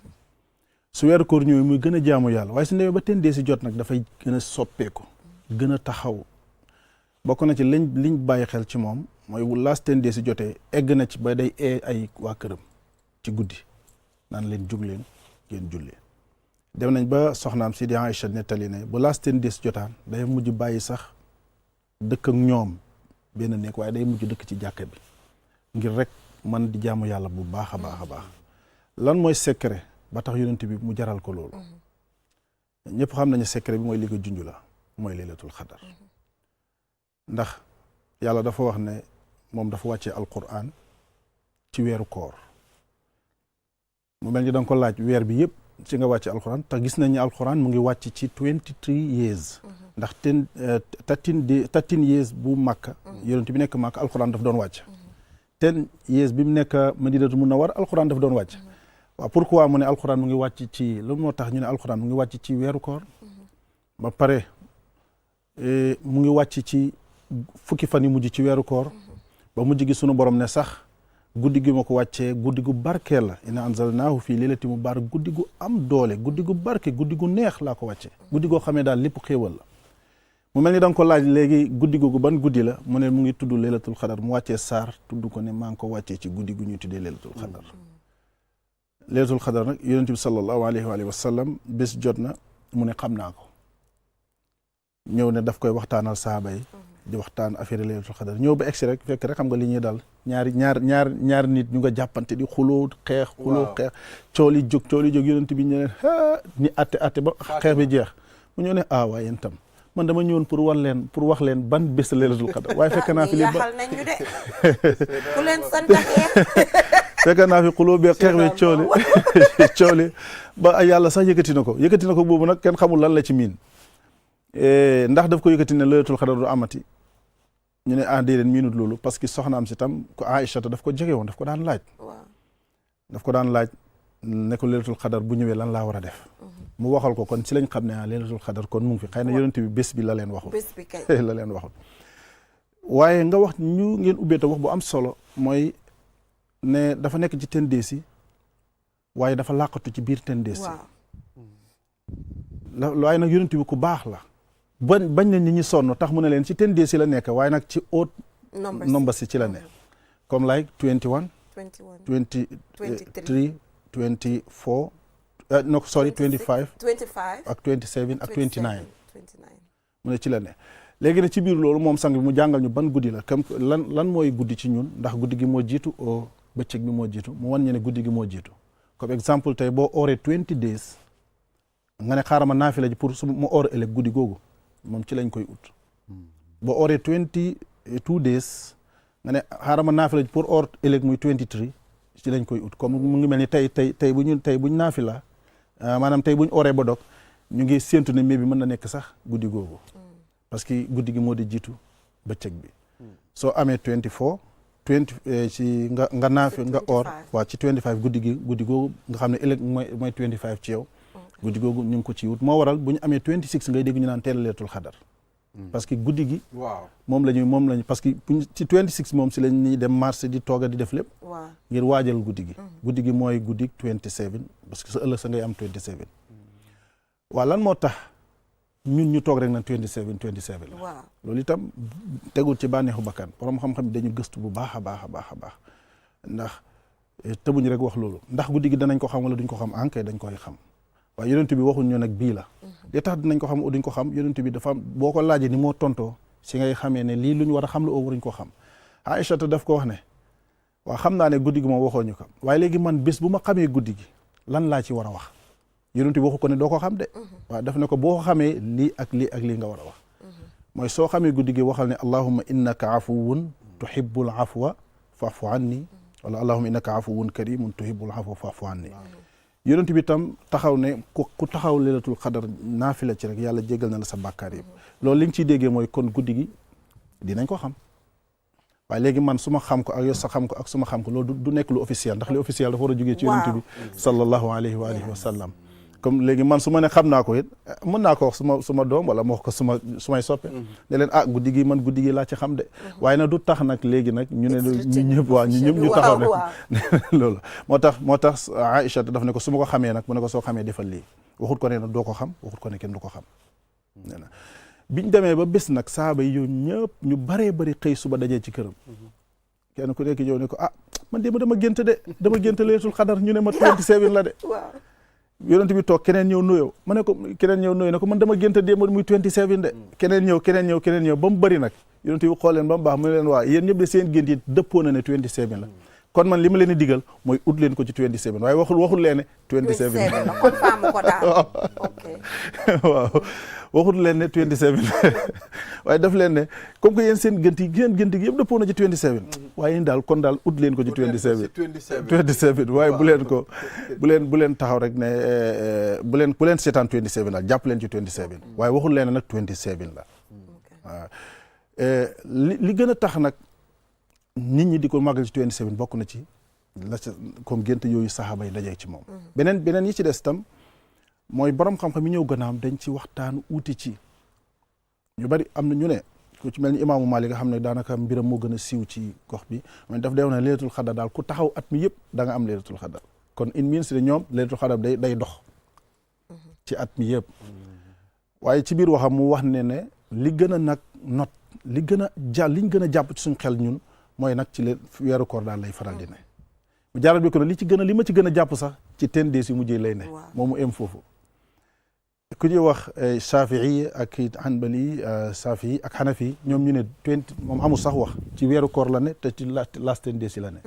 su weeru koor ñëwee muy gën a jaamu yàlla waaye su demee ba 10 days jot nag dafay gën a soppeeku gën a taxaw bokk na ci liñ bàyyi xel ci moom mooy bu last 10 days jotee egg na ci ba day ay waa këram ci guddi naan leen jug leen ngeen julli dem nañ ba soxnaam si di Aïcha nettali ne bu last 10 days jotaan day mujj bàyyi sax dëkk ak ñoom benn nekk waaye day mujj dëkk ci jàkka bi ngir rek man di jaamu yàlla bu baax a baax a baax lan mooy secret ba tax yonent bi mu jaral ko loolu ñëpp xam nañu secret bi mooy li nga junj la mooy laylatul xadar ndax yàlla dafa wax ne moom dafa wàccee alquran ci weeru koor mu mel ni da nga ko laaj weer bi yëpp ci nga wàcce alquran te gis nañ ne alquran mu ngi wàcc ci 23 years ndax 13 years bu Makka yonent bi nekk Makka alquran daf doon wàcc 10 years bi mu nekk Madinatu Munawwara alquran daf doon wàcc waaw pourquoi mu ne alquran mu ngi wàcc ci lu moo tax ñu ne alquran mu ngi wàcc ci weeru koor ba pare mu ngi wàcc ci fukki fan yu mujj ci weeru koor ba mujj gi sunu borom ne sax guddi gi ma ko wàccee guddi gu barkeel la inna anzalnaahu fii leylati mubaarak guddi gu am doole guddi gu barke guddi gu neex laa ko wàccee guddi goo xamee daal lépp xéewal la mu mel ni da nga ko laaj léegi guddi googu ban guddi la mu ne mu ngi tudd leylatul xadar mu wàccee saar tudd ko ne maa ngi ko wàccee ci guddi gu ñuy tuddee leylatul xadar leylatul xadar nag yonent bi sallallahu alayhi wa sallam bés jot na mu ne xam naa ko ñëw ne daf koy waxtaanal saaba yi di waxtaan affaire laylatul xadar ñëw ba egsi rek fekk rek xam nga li ñuy dal ñaari nit ñu nga jàppante di xuloo xeex cool yi jóg yonent bi ñu leen ni atte ba xeex bi jeex mu ñëw ne waaye yéen tam man dama ñëwoon pour wax leen ban bés laylatul xadar waaye fekk naa fi li ba nañu de ku leen sant xeex fekk naa fi xuloo bi xeex bi cooli ba yàlla sax yëkkati na ko boobu nag kenn xamul lan la ci miin ndax daf ko yëkkati ne laylatul xadar du amati ñu ne déedéet miinut loolu parce que soxnaam si tam ko Aïcha daf ko jege woon daf ko daan laaj ne ko laylatul xadar bu ñëwee lan laa war a def mu waxal ko kon ci lañ xam ne laylatul xadar kon mu ngi fi xëy na yonent bi bés bi la leen waxul waaye nga wax ñu ngeen ubbee ta wax bu am solo mooy ne dafa nekk ci 10 days yi waaye dafa làqatu ci biir 10 days yi waaye nag yonent bi ku baax la bañ nañ nit ñi sonn tax mu ne leen ci 10 days yi la nekk waaye nag ci haute nombre si ci la nekk comme like 21 23 24 no sorry 25 ak 27 ak 29 mu ne ci la ne léegi nag ci biir loolu moom sang bi mu jàngal ñu ban guddi la comme lan mooy guddi ci ñun ndax guddi gi moo jiitu o bëccëg bi moo jiitu mu wan ñu ne guddi gi moo jiitu comme exemple tey boo ooree 20 days nga ne xaaral ma naafila ji pour su ma oor ëllëg guddi googu moom ci lañ koy ut boo ooree 22 days nga ne xaaral ma naafila ji pour oor ëllëg muy 23 ci lañ koy ut comme mu ngi mel ni tey buñ naafila maanaam tey buñ ooree ba dog ñu ngi séentu ne mais bi mën na nekk sax guddi googu parce que guddi gi moo di jiitu bëccëg bi soo amee 24 ci nga naafi nga oor waaw ci 25 guddi googu nga xam ne ëllëg mooy 25 ci yow guddi googu ñu ngi ko ci wut moo waral bu ñu amee 26 ngay dégg ñu naan teel laylatul xadar parce que guddi gi moom lañu parce que ci 26 moom si lañ ñuy dem marché di tooga di def lépp ngir waajal guddi gi mooy guddi 27 parce que sa ëllëg sa ngay am 27 waaw lan moo tax ñun ñu toog rek na 27 la loolu itam tegul ci bànneexu bakkan borom xam-xam dañu gëstu bu baax a baax ndax tëbuñu rek wax loolu ndax guddi gi danañ ko xam wala duñ ko xam ankay dañ koy xam waaye yonent bi waxuñ ñu nag bii la li tax dinañ ko xam o duñ ko xam yonent bi dafa boo ko laajee ni moo tontoo si ngay xamee ne lii lu ñu war a xam la oo waruñ ko xam Aïcha daf ko wax ne waaw xam naa ne guddi gi moom waxoo ñu ko waaye léegi man bés bu ma xamee guddi gi lan laa ci war a wax yonent bi waxu ko ne doo ko xam de waaw daf ne ko boo ko xamee lii ak lii ak lii nga war a wax mooy soo xamee guddi gi waxal ne allahumma innaka afuwun tuhibbul afwa fa'fu anni wala allahumma innaka afuwun karimun tuhibbul afwa fa'fu anni yonent bi tam taxaw ne ku taxaw leelatul xadar naafila ci rek yàlla jégal na la sa bàkkaar yëpp loolu li nga ciy déggee mooy kon guddi gi dinañ ko xam waaye léegi man su ma xam ko ak yow sa xam ko ak su ma xam ko loolu du nekk lu officiel ndax li officiel dafa war a jógee ci yonent bi sallallahu alayhi wa alihi wa sallam comme léegi man su ma ne xam naa ko it mën naa ko wax suma doom wala ma wax ko sumay soppe ne leen guddi gi man guddi gi laa ci xam de waaye nag du tax nag léegi nag ñu ne ñu ñëpp ñu taxaw ne loolu moo tax Aïcha daf ne ko su ma ko xamee nag mu ne ko soo xamee defal lii waxut ko ne nag doo ko xam waxut ko ne kenn du ko xam nee na biñ demee ba bés nag saaba yi yow ñëpp ñu baree bari xëy suba dajee ci këram kenn ku nekk yow ne ko man de dama gént leetul xadar ñu ne ma 27 la de yonent bi toog keneen ñëw nuyoo ma ne ko keneen ñëw nuyoo ne ko man dama gént démb muy 27 de keneen ñëw ba mu bëri nag yonent bi xool leen ba mu baax mu ne leen waa yéen ñëpp de seen gént yi dëppoo na ne 27 la kon man li ma leen di digal mooy ut leen ko ci 27 waaye waxul leen ne 27 la kon faamu ko daal waaw waxul leen ne 27 waaye daf leen ne comme que yéen seen gént yi yëpp dëppoo na ci 27 waaye yéen daal kon daal ut leen ko ci 27 waaye bu leen taxaw rek ne bu leen seetaan 27 la jàpp leen ci 27 waaye waxul leen ne nag 27 la waaw li gën a tax nag nit ñi di ko màggal ci 27 bokk na ci la comme gént yooyu saxaaba yi dajee ci moom beneen yi ci des tam mooy borom xam-xam yi ñëw gannaam dañ ci waxtaan uuti ci ñu bari am na ñu ne ku ci mel ni imaamu Maalik nga xam ne daanaka mbiram moo gën a siiw ci gox bi mais daf deew na leelatul xadar daal ku taxaw at mi yëpp da nga am leelatul xadar kon in means de ñoom leelatul xadar day dox ci at mi yëpp waaye ci biir waxam mu wax ne li gën a nag not liñ gën a jàpp ci suñ xel ñun mooy nag ci weeru koor daal lay faral di ne mu jaaral bi ko li ma ci gën a jàpp sax ci 10 days yu mujjee lay ne moom mu em foofu ku ñuy wax Shafii ak Hanbali Shafii ak Hanafi ñoom ñu ne 20 moom amul sax wax ci weeru koor la ne te ci last 10 days yi la ne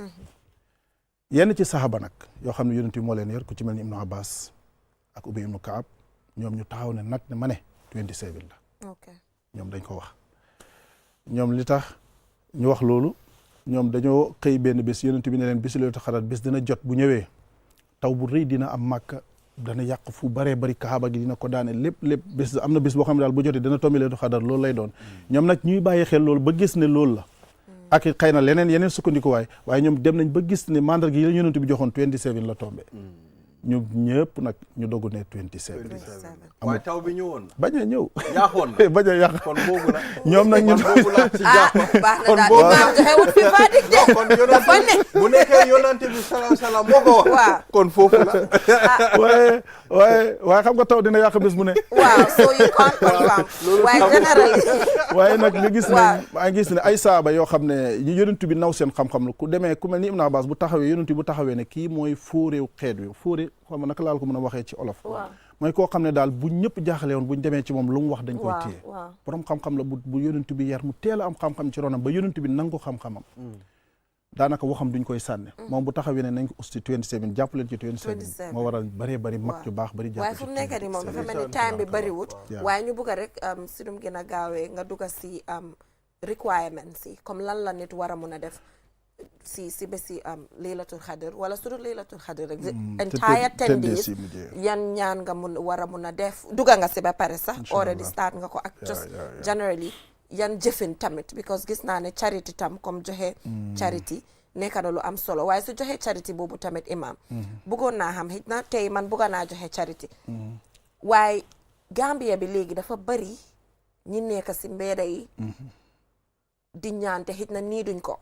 yenn ci saxaba nag yoo xam ne yonent bi moo leen yor ku ci mel ni Ibnu Abbas ak Ubay ibnu Kaab ñoom ñu taxaw ne nag ne ma ne 27 la ñoom dañ ko wax ñoom li tax ñu wax loolu ñoom dañoo xëy benn bés yonent bi ne leen bési Laylatul Qadr bés dina jot bu ñëwee taw bu rëy dina am Màkka dana yàq fu baree bari kaaba gi dina ko daane lépp bés am na bés boo xam ne daal bu jotee dana tombi Laylatul Qadr loolu lay doon ñoom nag ñuy bàyyi xel loolu ba gis ne loolu la ak xëy na yeneen sukkandikuwaay waaye ñoom dem nañ ba gis ne mandarga yi la yonent bi joxoon 27 la tombé ñu ñëpp nag ñu dogu ne 27 waaye taw bi ñëwoon bañ a ñëw yaaxoon na bañ a yàq kon boobu la ñoom nag ñun boobu la ci jàpp baax na daal imaam joxewut fi verdict de kon yonante bu nekkee yonante bi salaam moo ko wax kon foofu la waaye xam nga taw dina yàq bés bu ne waaw so you can't confirm waaye generally waaye nag ñu gis ne maa ngi gis ne ay saaba yoo xam ne ñu yonent bi naw seen xam-xam la ku demee ku mel ni Ibn Abbas bu taxawee yonent bi bu taxawee ne kii mooy fóoreew xeet wi fóore xam nga naka laal ko mën a waxee ci olof mooy koo xam ne daal bu ñëpp jaaxale woon buñ demee ci moom lu mu wax dañ koy téye borom xam-xam la bu yonent bi yar mu teel a am xam-xam ci ronam ba yonent bi nangu xam-xamam daanaka waxam duñ koy sànne moom bu taxawee ne nañ ko usti 27 jàpp leen ci 27 moo waral bari mag yu baax bari jàpp waaye fu mu nekk nii moom dafa mel ni time bi bariwut waaye ñu bëgg a rek si dum gën a gaawee nga dugg si requirements yi comme lan la nit war a mun a def si bési Laylatul Qadr wala su dul Laylatul Qadr rek entire 10 days yan ñaan nga war a mun a def dugga nga si ba pare sax already start nga ko ak just generally yan jëfin tamit because gis naa ne charity tam comme joxe charity nekk na lu am solo waaye su joxe charity boobu tamit imam bëggoon naa xam xëy na tey man bëggoon naa joxe charity waaye Gambia bi léegi dafa bari ñi nekk si mbedda yi di ñaan te xëy na nii duñ ko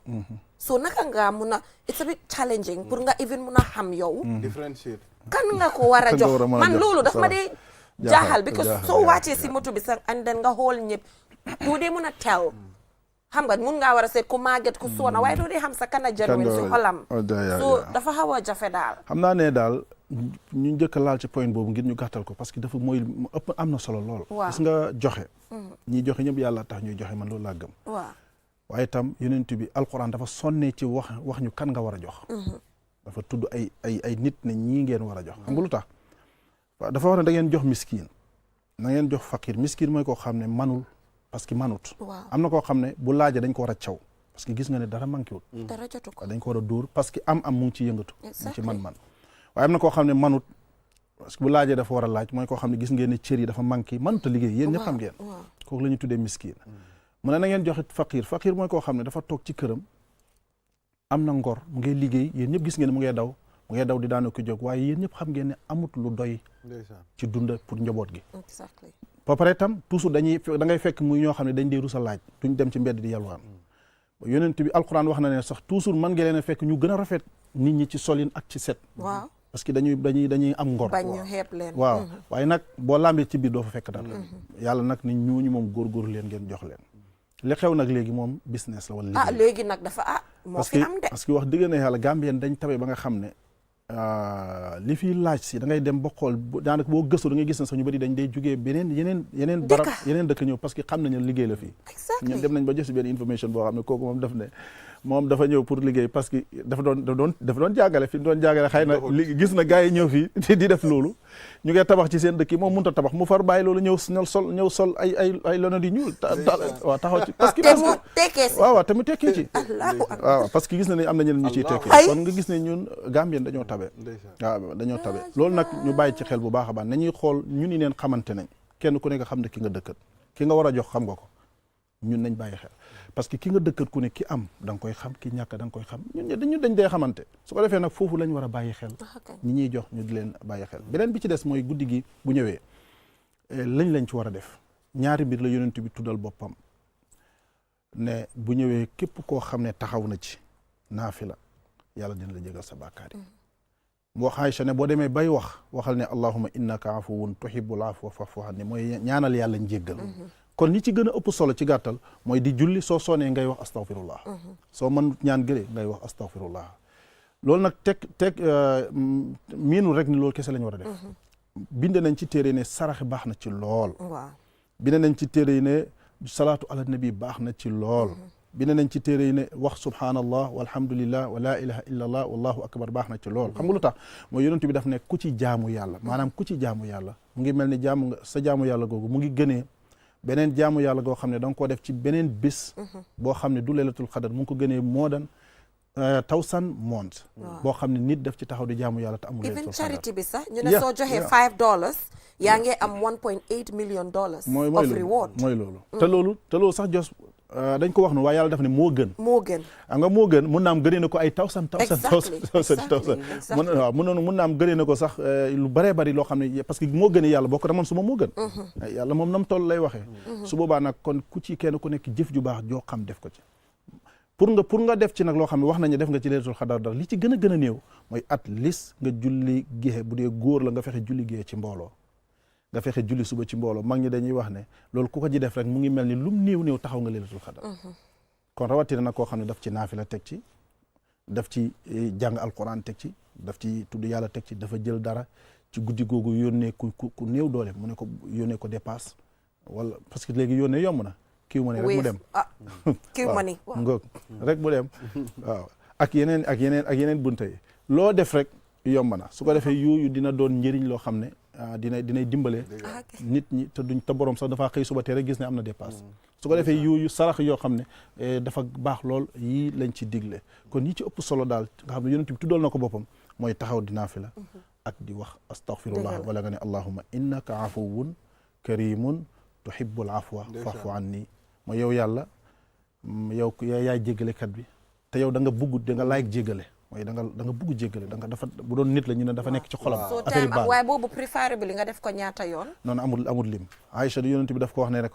so naka nga mun a it's a bit challenging pour nga even mun a xam yow differentiate kan nga ko war a jox man loolu daf ma dee jaaxal because soo wàccee si moto bi sax and then nga xool ñëpp doo dee mun a tell xam nga mun ngaa war a seet ku màgget ku soona waaye doo dee xam sa kana genuine si xolam so dafa xaw a jafe daal xam naa ne daal ñu njëkk a laal ci point boobu ngir ñu gàttal ko parce que dafa mooy ëpp am na solo lool gis nga joxe ñiy joxe ñëpp yàlla tax ñuy joxe man loolu laa gëm waaye itam yonent bi alquran dafa sonne ci wax ñu kan nga war a jox dafa tudd ay nit ne ñii ngeen war a jox xam nga lu tax waaw dafa wax ne da ngeen jox miskin na ngeen jox fakir miskin mooy koo xam ne manul parce que manut am na koo xam ne bu laajee dañ ko war a caw parce que gis nga ne dara manqué wut dara jotu ko dañ ko war a dóor parce que am mu ngi ci yëngatu mu ngi ci man waaye am na koo xam ne manut parce que bu laajee dafa war a laaj mooy koo xam ne gis ngeen ne cër yi dafa manqué manut a liggéey yéen ñëpp xam ngeen kooku la ñu tuddee miskin mu ne na ngeen joxit fakir mooy koo xam ne dafa toog ci këram am na ngor mu ngay liggéey yéen ñëpp gis ngeen ne mu ngay daw di daana ko jóg waaye yéen ñëpp xam ngeen ne amut lu doy ci dunda pour njaboot gi ba pare tam toujours da ngay fekk muy ñoo xam ne dañ dee rusa laaj duñ dem ci mbedd di yalwaan yonent bi alquran wax na ne sax toujours man nga leen a fekk ñu gën a rafet nit ñi ci solin ak ci set parce que dañuy am ngor bañ ñu xeeb leen waaw waaye nag boo lambee ci biir doo fa fekk dara yàlla nag ni ñooñu moom góorgóorlu leen ngeen jox leen li xew nag léegi moom business la wala liggéey léegi nag dafa moo fi am de parce que wax dëgg na yàlla Gambien dañ tabe ba nga xam ne li fi laaj si da ngay dem ba xool daanaka boo gëstu da ngay gis ne sax ñu bëri dañ day jugee yeneen barab yeneen dëkk ñëw parce que xam nañu liggéey la fii ñun dem nañ ba jësi benn information boo xam ne kooku moom dafa ñëw pour liggéey parce que dafa doon jàngale fi doon jàngale xëy na gis na gars yi ñëw fii di def loolu ñu ngi tabax ci seen dëkk yi moom mënut a tabax mu far bàyyi loolu ñëw sol ay lono di ñuul waaw taxaw ci parce que waaw te mu tekkee ci waaw parce que gis na ne am na ñeneen ñu ciy tekkee kon nga gis ne ñun Gambien dañoo tabe waaw dañoo tabe loolu nag ñu bàyyi ci xel bu baax a baax nañuy xool ñu ni neen xamante nañ kenn ku nekk xam ne ki nga dëkkat ki nga war a jox xam nga ko ñun nañ bàyyi xel parce que ki nga dëkkat ku ne ki am da nga koy xam ki ñàkk da nga koy xam ñun dañ dee xamante su ko defee nag foofu lañ war a bàyyi xel ñi ñuy jox ñu di leen bàyyi xel beneen bi ci des mooy guddi gi bu ñëwee lañ ci war a def ñaari mbir la yonent bi tuddal boppam ne bu ñëwee képp koo xam ne taxaw na ci naafila yàlla dina la jégal sa bàkkaar yi mu wax Aïcha ne boo demee bay waxal ne allahumma innaka afuwun tuhibbul afwa fa'fu anni mooy ñaanal yàlla njéggal kon li ci gën a ëpp solo ci gàttal mooy di julli soo soonee ngay wax astaghfirullah soo mën ñaan gëre ngay wax astaghfirullah loolu nag teg miinu rek ni loolu kese la ñu war a def bind nañ ci téere ne sarax baax na ci lool bind nañ ci téere yi ne salaatu ala nabi baax na ci lool bind nañ ci téere yi ne wax subhanallah walhamdulillah wa la ilaha illa allah wallahu akbar baax na ci lool xam nga lu tax mooy yonent bi daf ne ku ci jaamu yàlla maanaam ku ci jaamu yàlla mu ngi mel ni jaamu nga sa jaamu yàlla googu mu ngi gënee beneen jaamu yàlla goo xam ne da nga koo def ci beneen bés boo xam ne du leelatul xadar mu ngi ko gënee moo dan 1000 months boo xam ne nit def ci taxaw di jaamu yàlla te amul leelatul xadar even charity bi sax ñu ne soo joxee $5 yaa ngi am $1.8 million of reward mooy loolu te loolu sax jos dañ ko wax ne waaye yàlla daf ne moo gën nga moo gën mun na am gënee na ko ay tawsan waaw mun na am gënee na ko sax lu bëree bëri loo xam ne parce que moo gënee yàlla boo ko demoon su ma moo gën yàlla moom nam toll lay waxee su boobaa nag kon ku ci kenn ku nekk jëf ju baax joo xam def ko ci pour nga def ci nag loo xam ne wax nañu def nga ci leetul xadar dara li ci gën a néew mooy at least nga julli géexe bu dee góor la nga fexe julli géexe ci mbooloo nga fexe julli suba ci mbooloo mag ñi dañuy wax ne loolu ku ko ji def rek mu ngi mel ni lum néew taxaw nga leelatul xadar kon rawatina nag koo xam ne daf ci naafila teg ci daf ci jàng alquran teg ci daf ci tudd yàlla teg ci dafa jël dara ci guddi googu yónnee ku néew doole mu ne ko yónnee ko dépasse wala parce que léegi yónnee yomb na kiiw ma ne rek mu dem kiiw ma ni ngoog rek mu dem waaw ak yeneen bunte yi loo def rek yomb na su ko defee yooyu dina doon njëriñ loo xam ne dinay dimbale nit ñi te borom sax dafa xëy suba tee rek gis ne am na dépasse su ko defee yooyu sarax yoo xam ne dafa baax lool yii lañ ci digle kon yi ci ëpp solo daal nga xam ne yonent bi tuddal na ko boppam mooy taxaw di naafila ak di wax astaghfirullah wala nga ne allahumma innaka afuwun karimun tuhibbul afwa fa'fu anni mooy yow yàlla yow yaay jéggalekat bi te yow da nga bugg da nga laayik jéggale mooy da nga bugg jéggale da nga dafa bu doon nit la ñu ne dafa nekk ci xolam affaire yi waaye boobu préférable li nga def ko ñaata yoon noonu amul lim Aïcha yonent bi daf ko wax ne rek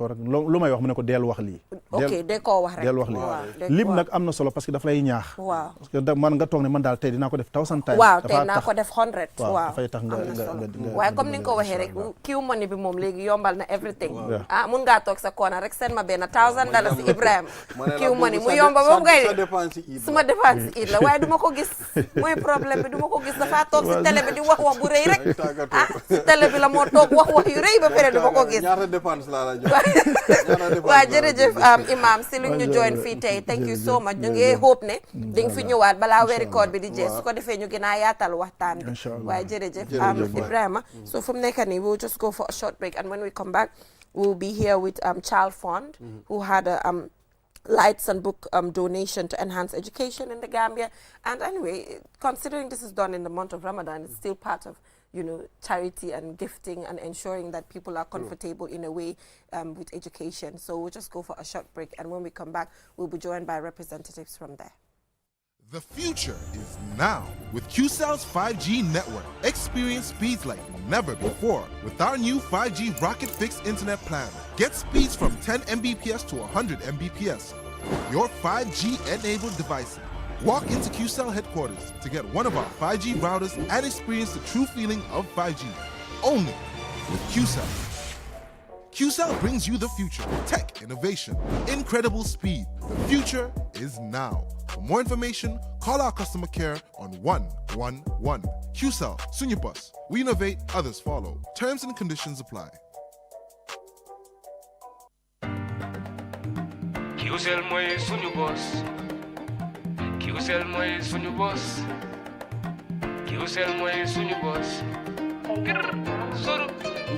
lu may wax mu ne ko deel wax lii de koo wax rek deel wax lii lim nag am na solo parce que daf lay ñaax waaw parce que man nga toog ne man daal tey dinaa ko def 1000 times waaw tey dinaa ko def 100 waaw dafay tax nga waaye comme ni nga ko waxee rek kiw money bi moom léegi yombal na everything mun ngaa toog sa koona rek seen ma benn $1000 Ibrahima kiw money mu yomba boobu ngay suma dépense it la waaye duma ko gis gis mooy problème bi du ma ko gis dafa toog si télé bi di wax bu rëy rek si télé bi la moo toog wax yu rëy ba pare du ma ko gis ñaata dépense la la jox waaw jërëjëf imam si lu ñu join fii tey thank you so much ñu ngi hope ne di nga fi ñëwaat balaa weeri koor bi di jeex su ko defee ñu gën a yaatal waxtaan bi waaye jërëjëf Ibrahima so fu mu nekk nii we'll just go for a short break and when we come back we'll be here with Child Fund who had a lights and book donation to enhance education in the Gambia. And anyway, considering this is done in the month of Ramadan, it's still part of, charity and gifting and ensuring that people are comfortable in a way with education. So we'll just go for a short break. And when we come back, we'll be joined by representatives from there. The future is now with QCell's 5G network. Experience speeds like never before with our new 5G Rocket Fixed Internet plan. Get speeds from 10 Mbps to 100 Mbps. Your 5G-enabled device. Walk into QCell headquarters to get one of our 5G routers and experience the true feeling of 5G. Only with QCell. QCell brings you the future. Tech, innovation, incredible speed. The future is now. For more information, call our customer care on 111. QCell, Sunyabus. We innovate, others follow. Terms and conditions apply. QCell mooy suñu boss. QCell mooy suñu boss. QCell mooy suñu boss.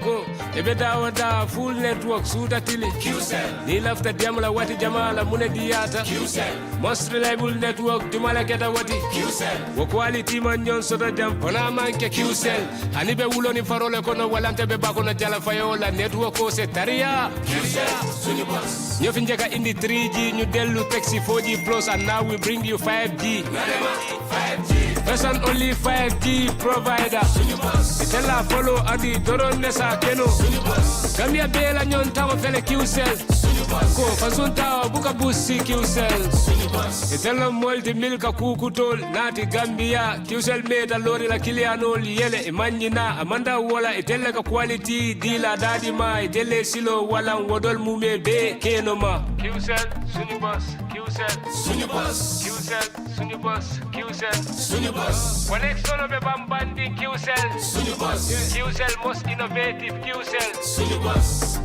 Go, ebe dawa full network suda tili QCell. Ni lafta diamla wati jamala mune diata QCell. Most reliable network jumala keta wati QCell. Wo quality man nyon soda jam ona manke QCell. Hanibe wulo ni farole kono walante be bako na jala fayola network ko se taria QCell suñu boss. Ñu fi njëkka indi 3G ñu delu taxi 4G plus and now we bring you 5G. 5G. First and only 5G provider. Suñu boss. Itella follow adi doron nesa keno. Suñu boss. Gambia bela nyon tawo fele QCell. Suñu boss. Ko fasunta buka busi QCell. Suñu boss. Itella molti milka kukutol nati Gambia QCell meta lori la kilianol yele imanyina amanda wala itella ka quality dila dadi ma itelle silo wala wodol mume be keno ma QCell suñu boss QCell suñu boss QCell suñu boss QCell suñu boss connection be bambandi QCell suñu boss QCell most innovative QCell suñu boss.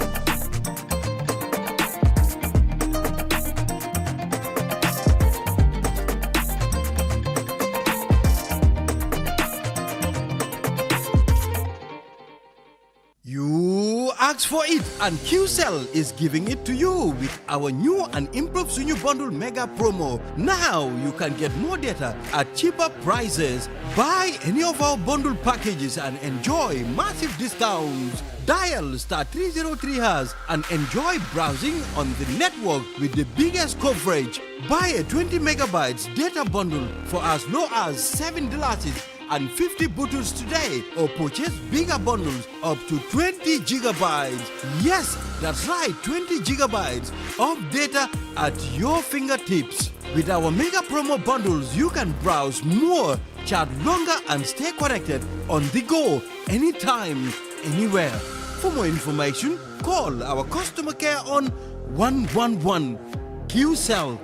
You asked for it, and QCell is giving it to you with our new and improved Sunyu Bundle Mega Promo. Now you can get more data at cheaper prices. Buy any of our bundle packages and enjoy massive discounts. Dial *303# and enjoy browsing on the network with the biggest coverage. Buy a 20 megabytes data bundle for as low as $7 and 50 bottles today, or purchase bigger bundles up to 20 gigabytes. Yes, that's right, 20 gigabytes of data at your fingertips. With our mega promo bundles, you can browse more, chat longer, and stay connected on the go, anytime, anywhere. For more information, call our customer care on 111. QCell.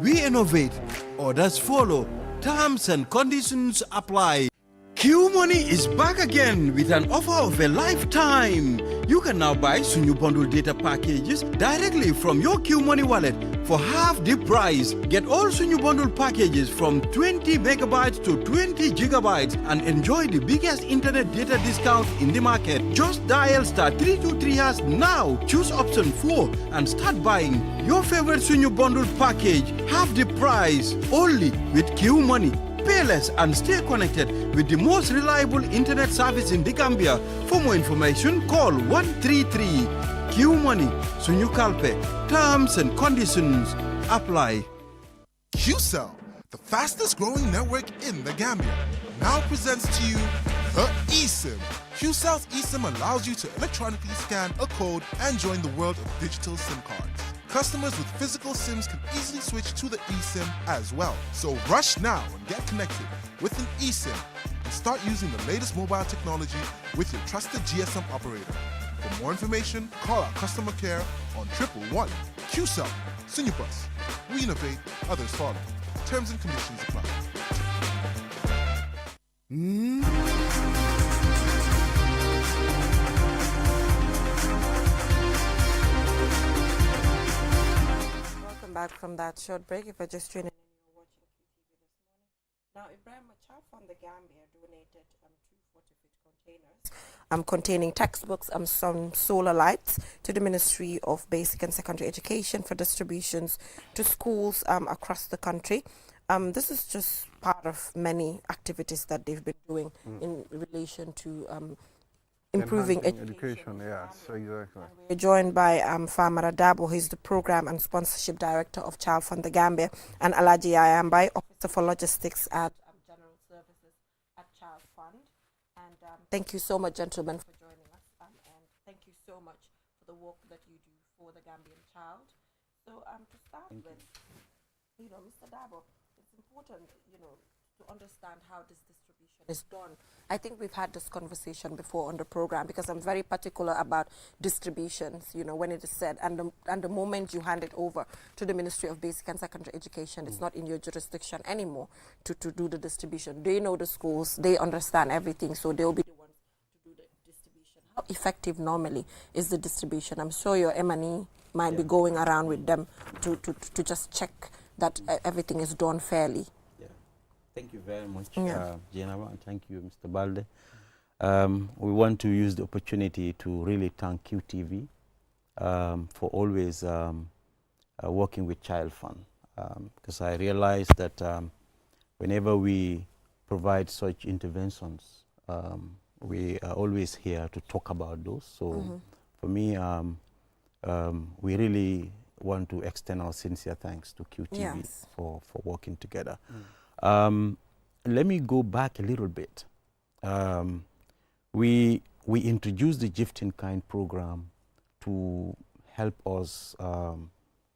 We innovate. Orders follow. Terms and conditions apply. Q Money is back again with an offer of a lifetime. You can now buy Sunyu Bundle data packages directly from your Q Money wallet for half the price. Get all Sunyu Bundle packages from 20 megabytes to 20 gigabytes and enjoy the biggest internet data discount in the market. Just dial *323# now. Choose option 4 and start buying your favorite Sunyu Bundle package half the price only with Q Money. Pay less and stay connected with the most reliable internet service in the Gambia. For more information, call 133 Q Money, Sunyu Kalpe. Terms and conditions apply. QCell, the fastest growing network in the Gambia, now presents to you the eSIM. QCell's eSIM allows you to electronically scan a code and join the world of digital SIM cards. Customers with physical SIMs can easily switch to the eSIM as well. So rush now and get connected with an eSIM and start using the latest mobile technology with your trusted GSM operator. For more information, call our customer care on 111. QCell, Sunyabus. We innovate, others follow. Terms and conditions apply. Welcome back from that short break. If you're just tuning in, you're watching QTV this morning. Now, Ibrahim, a child from the Gambia donated 2 40-foot containers containing textbooks and some solar lights to the Ministry of Basic and Secondary Education for distributions to schools across the country. This is just part of many activities that they've been doing in relation to improving education. Yes, exactly. We're joined by Famara Dabo, who is the Program and Sponsorship Director of Child Fund the Gambia, and Alaji Ayambai, Officer for Logistics at General Services at Child Fund. And thank you so much, gentlemen, for joining us. And thank you so much for the work that you do for the Gambian child. So to start with, Mr. Dabo, it's important, to understand how this distribution is done. I think we've had this conversation before on the program because I'm very particular about distributions, when it is said, and the moment you hand it over to the Ministry of Basic and Secondary Education, it's not in your jurisdiction anymore to do the distribution. They know the schools, they understand everything, so they'll be the ones to do the distribution. How effective normally is the distribution? I'm sure your M&E might be going around with them to just check that everything is done fairly. Thank you very much, Jenaba, and thank you, Mr. Balde. We want to use the opportunity to really thank QTV for always working with Child Fund, because I realize that whenever we provide such interventions, we are always here to talk about those. So for me, we really want to extend our sincere thanks to QTV for working together. Let me go back a little bit. We introduced the Gift in Kind program to help us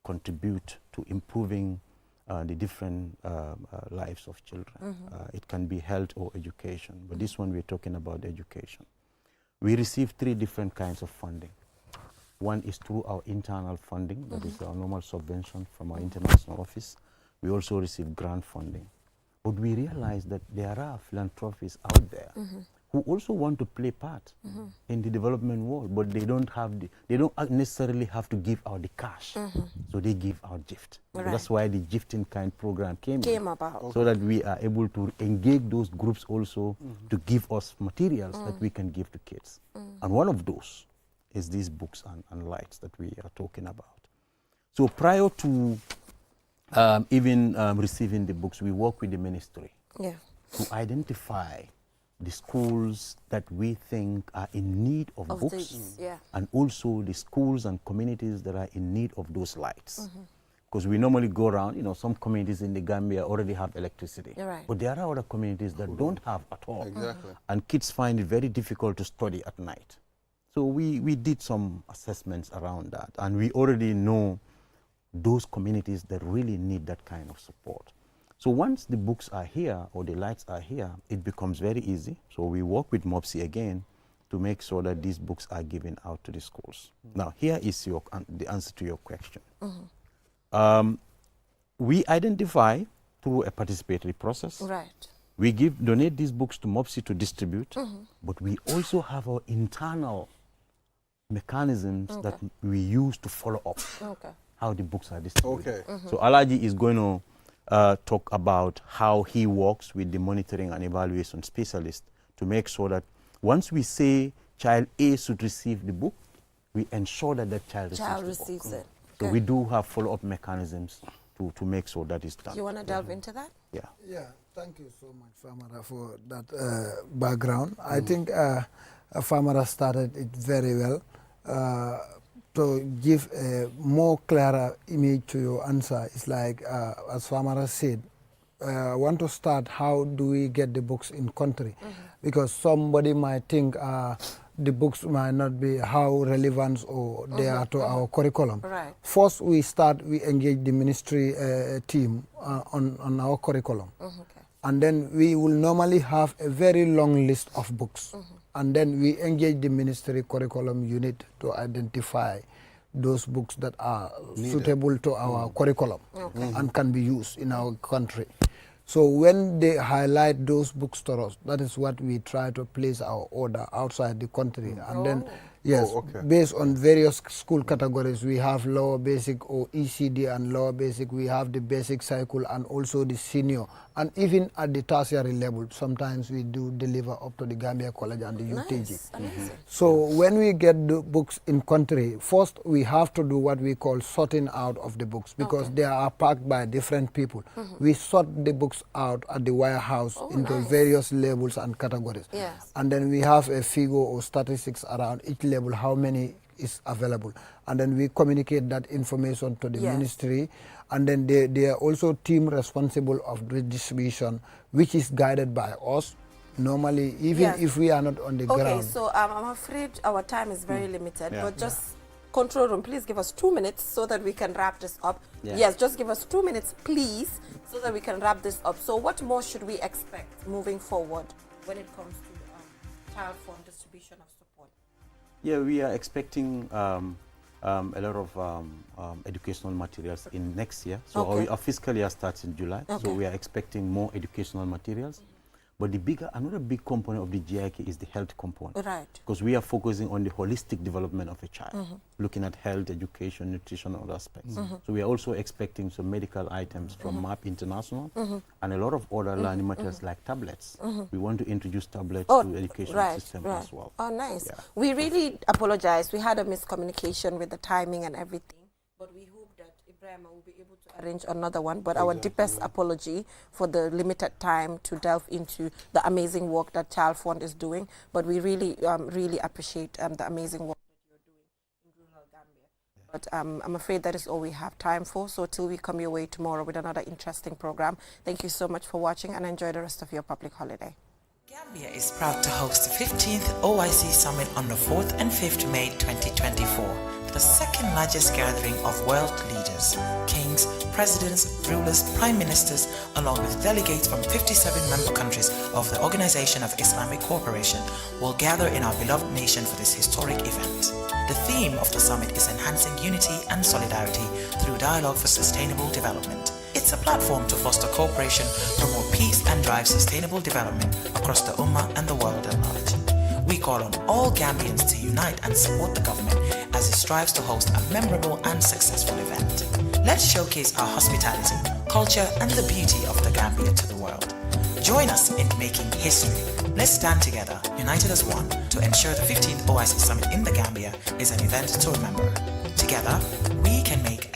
contribute to improving the different lives of children. It can be health or education, but this one we're talking about education. We receive 3 different kinds of funding. One is through our internal funding, that is our normal subvention from our international office. We also receive grant funding. But we realize that there are philanthropists out there who also want to play part in the development world, but they don't necessarily have to give out the cash, so they give out gift. So that's why the Gift in Kind program came about, so that we are able to engage those groups also to give us materials that we can give to kids. And one of those is these books and lights that we are talking about. So prior to even receiving the books, we work with the ministry to identify the schools that we think are in need of books, and also the schools and communities that are in need of those lights. Because we normally go around, some communities in the Gambia already have electricity, but there are other communities that don't have at all. And kids find it very difficult to study at night. So we did some assessments around that, and we already know those communities that really need that kind of support. So once the books are here or the lights are here, it becomes very easy. So we work with MOPSI again to make sure that these books are given out to the schools. Now, here is the answer to your question. We identify through a participatory process. We donate these books to MOPSI to distribute, but we also have our internal mechanisms that we use to follow up how the books are distributed. So Alaji is going to talk about how he works with the monitoring and evaluation specialist to make sure that once we say child A should receive the book, we ensure that that child receives the book. So we do have follow-up mechanisms to make sure that is done. Do you want to delve into that? Yeah, thank you so much, Famara, for that background. I think Famara started it very well. To give a more clearer image to your answer, it's like, as Famara said, I want to start, how do we get the books in country? Because somebody might think the books might not be how relevant or they are to our curriculum. First, we engage the ministry team on our curriculum. And then we will normally have a very long list of books. And then we engage the ministry curriculum unit to identify those books that are suitable to our curriculum and can be used in our country. So when they highlight those bookstores, that is what we try to place our order outside the country. And then, yes, based on various school categories, we have lower basic or ECD and lower basic. We have the basic cycle and also the senior. And even at the tertiary level, sometimes we do deliver up to the Gambia College and the UTG. So when we get the books in country, first we have to do what we call sorting out of the books, because they are packed by different people. We sort the books out at the warehouse into various levels and categories. And then we have a figure or statistics around each level, how many is available. And then we communicate that information to the ministry. And then they are also team responsible of the distribution, which is guided by us. Normally, even if we are not on the ground. Okay, so I'm afraid our time is very limited, but just control room, please give us 2 minutes so that we can wrap this up. Yes, just give us 2 minutes, please, so that we can wrap this up. So what more should we expect moving forward when it comes to child fund distribution of support? Yeah, we are expecting a lot of educational materials in next year. So our fiscal year starts in July, so we are expecting more educational materials. But another big component of the GIK is the health component. Right. Because we are focusing on the holistic development of a child, looking at health, education, nutrition, and other aspects. So we are also expecting some medical items from MAP International and a lot of other learning materials like tablets. We want to introduce tablets to the education system as well. Oh, nice. Yeah. We really apologize. We had a miscommunication with the timing and everything, but we hope that Ibrahim will be able to arrange another one. But our deepest apology for the limited time to delve into the amazing work that Child Fund is doing. But we really, really appreciate the amazing work that you're doing in rural Gambia. But I'm afraid that is all we have time for. So till we come your way tomorrow with another interesting program, thank you so much for watching and enjoy the rest of your public holiday. Gambia is proud to host the 15th OIC Summit on the 4th and 5th May 2024. The second largest gathering of world leaders, kings, presidents, rulers, prime ministers, along with delegates from 57 member countries of the Organization of Islamic Cooperation will gather in our beloved nation for this historic event. The theme of the summit is enhancing unity and solidarity through dialogue for sustainable development. It's a platform to foster cooperation, promote peace and drive sustainable development across the Ummah and the world at large. We call on all Gambians to unite and support the government as it strives to host a memorable and successful event. Let's showcase our hospitality, culture, and the beauty of the Gambia to the world. Join us in making history. Let's stand together, united as one, to ensure the 15th OIC Summit in the Gambia is an event to remember. Together, we can make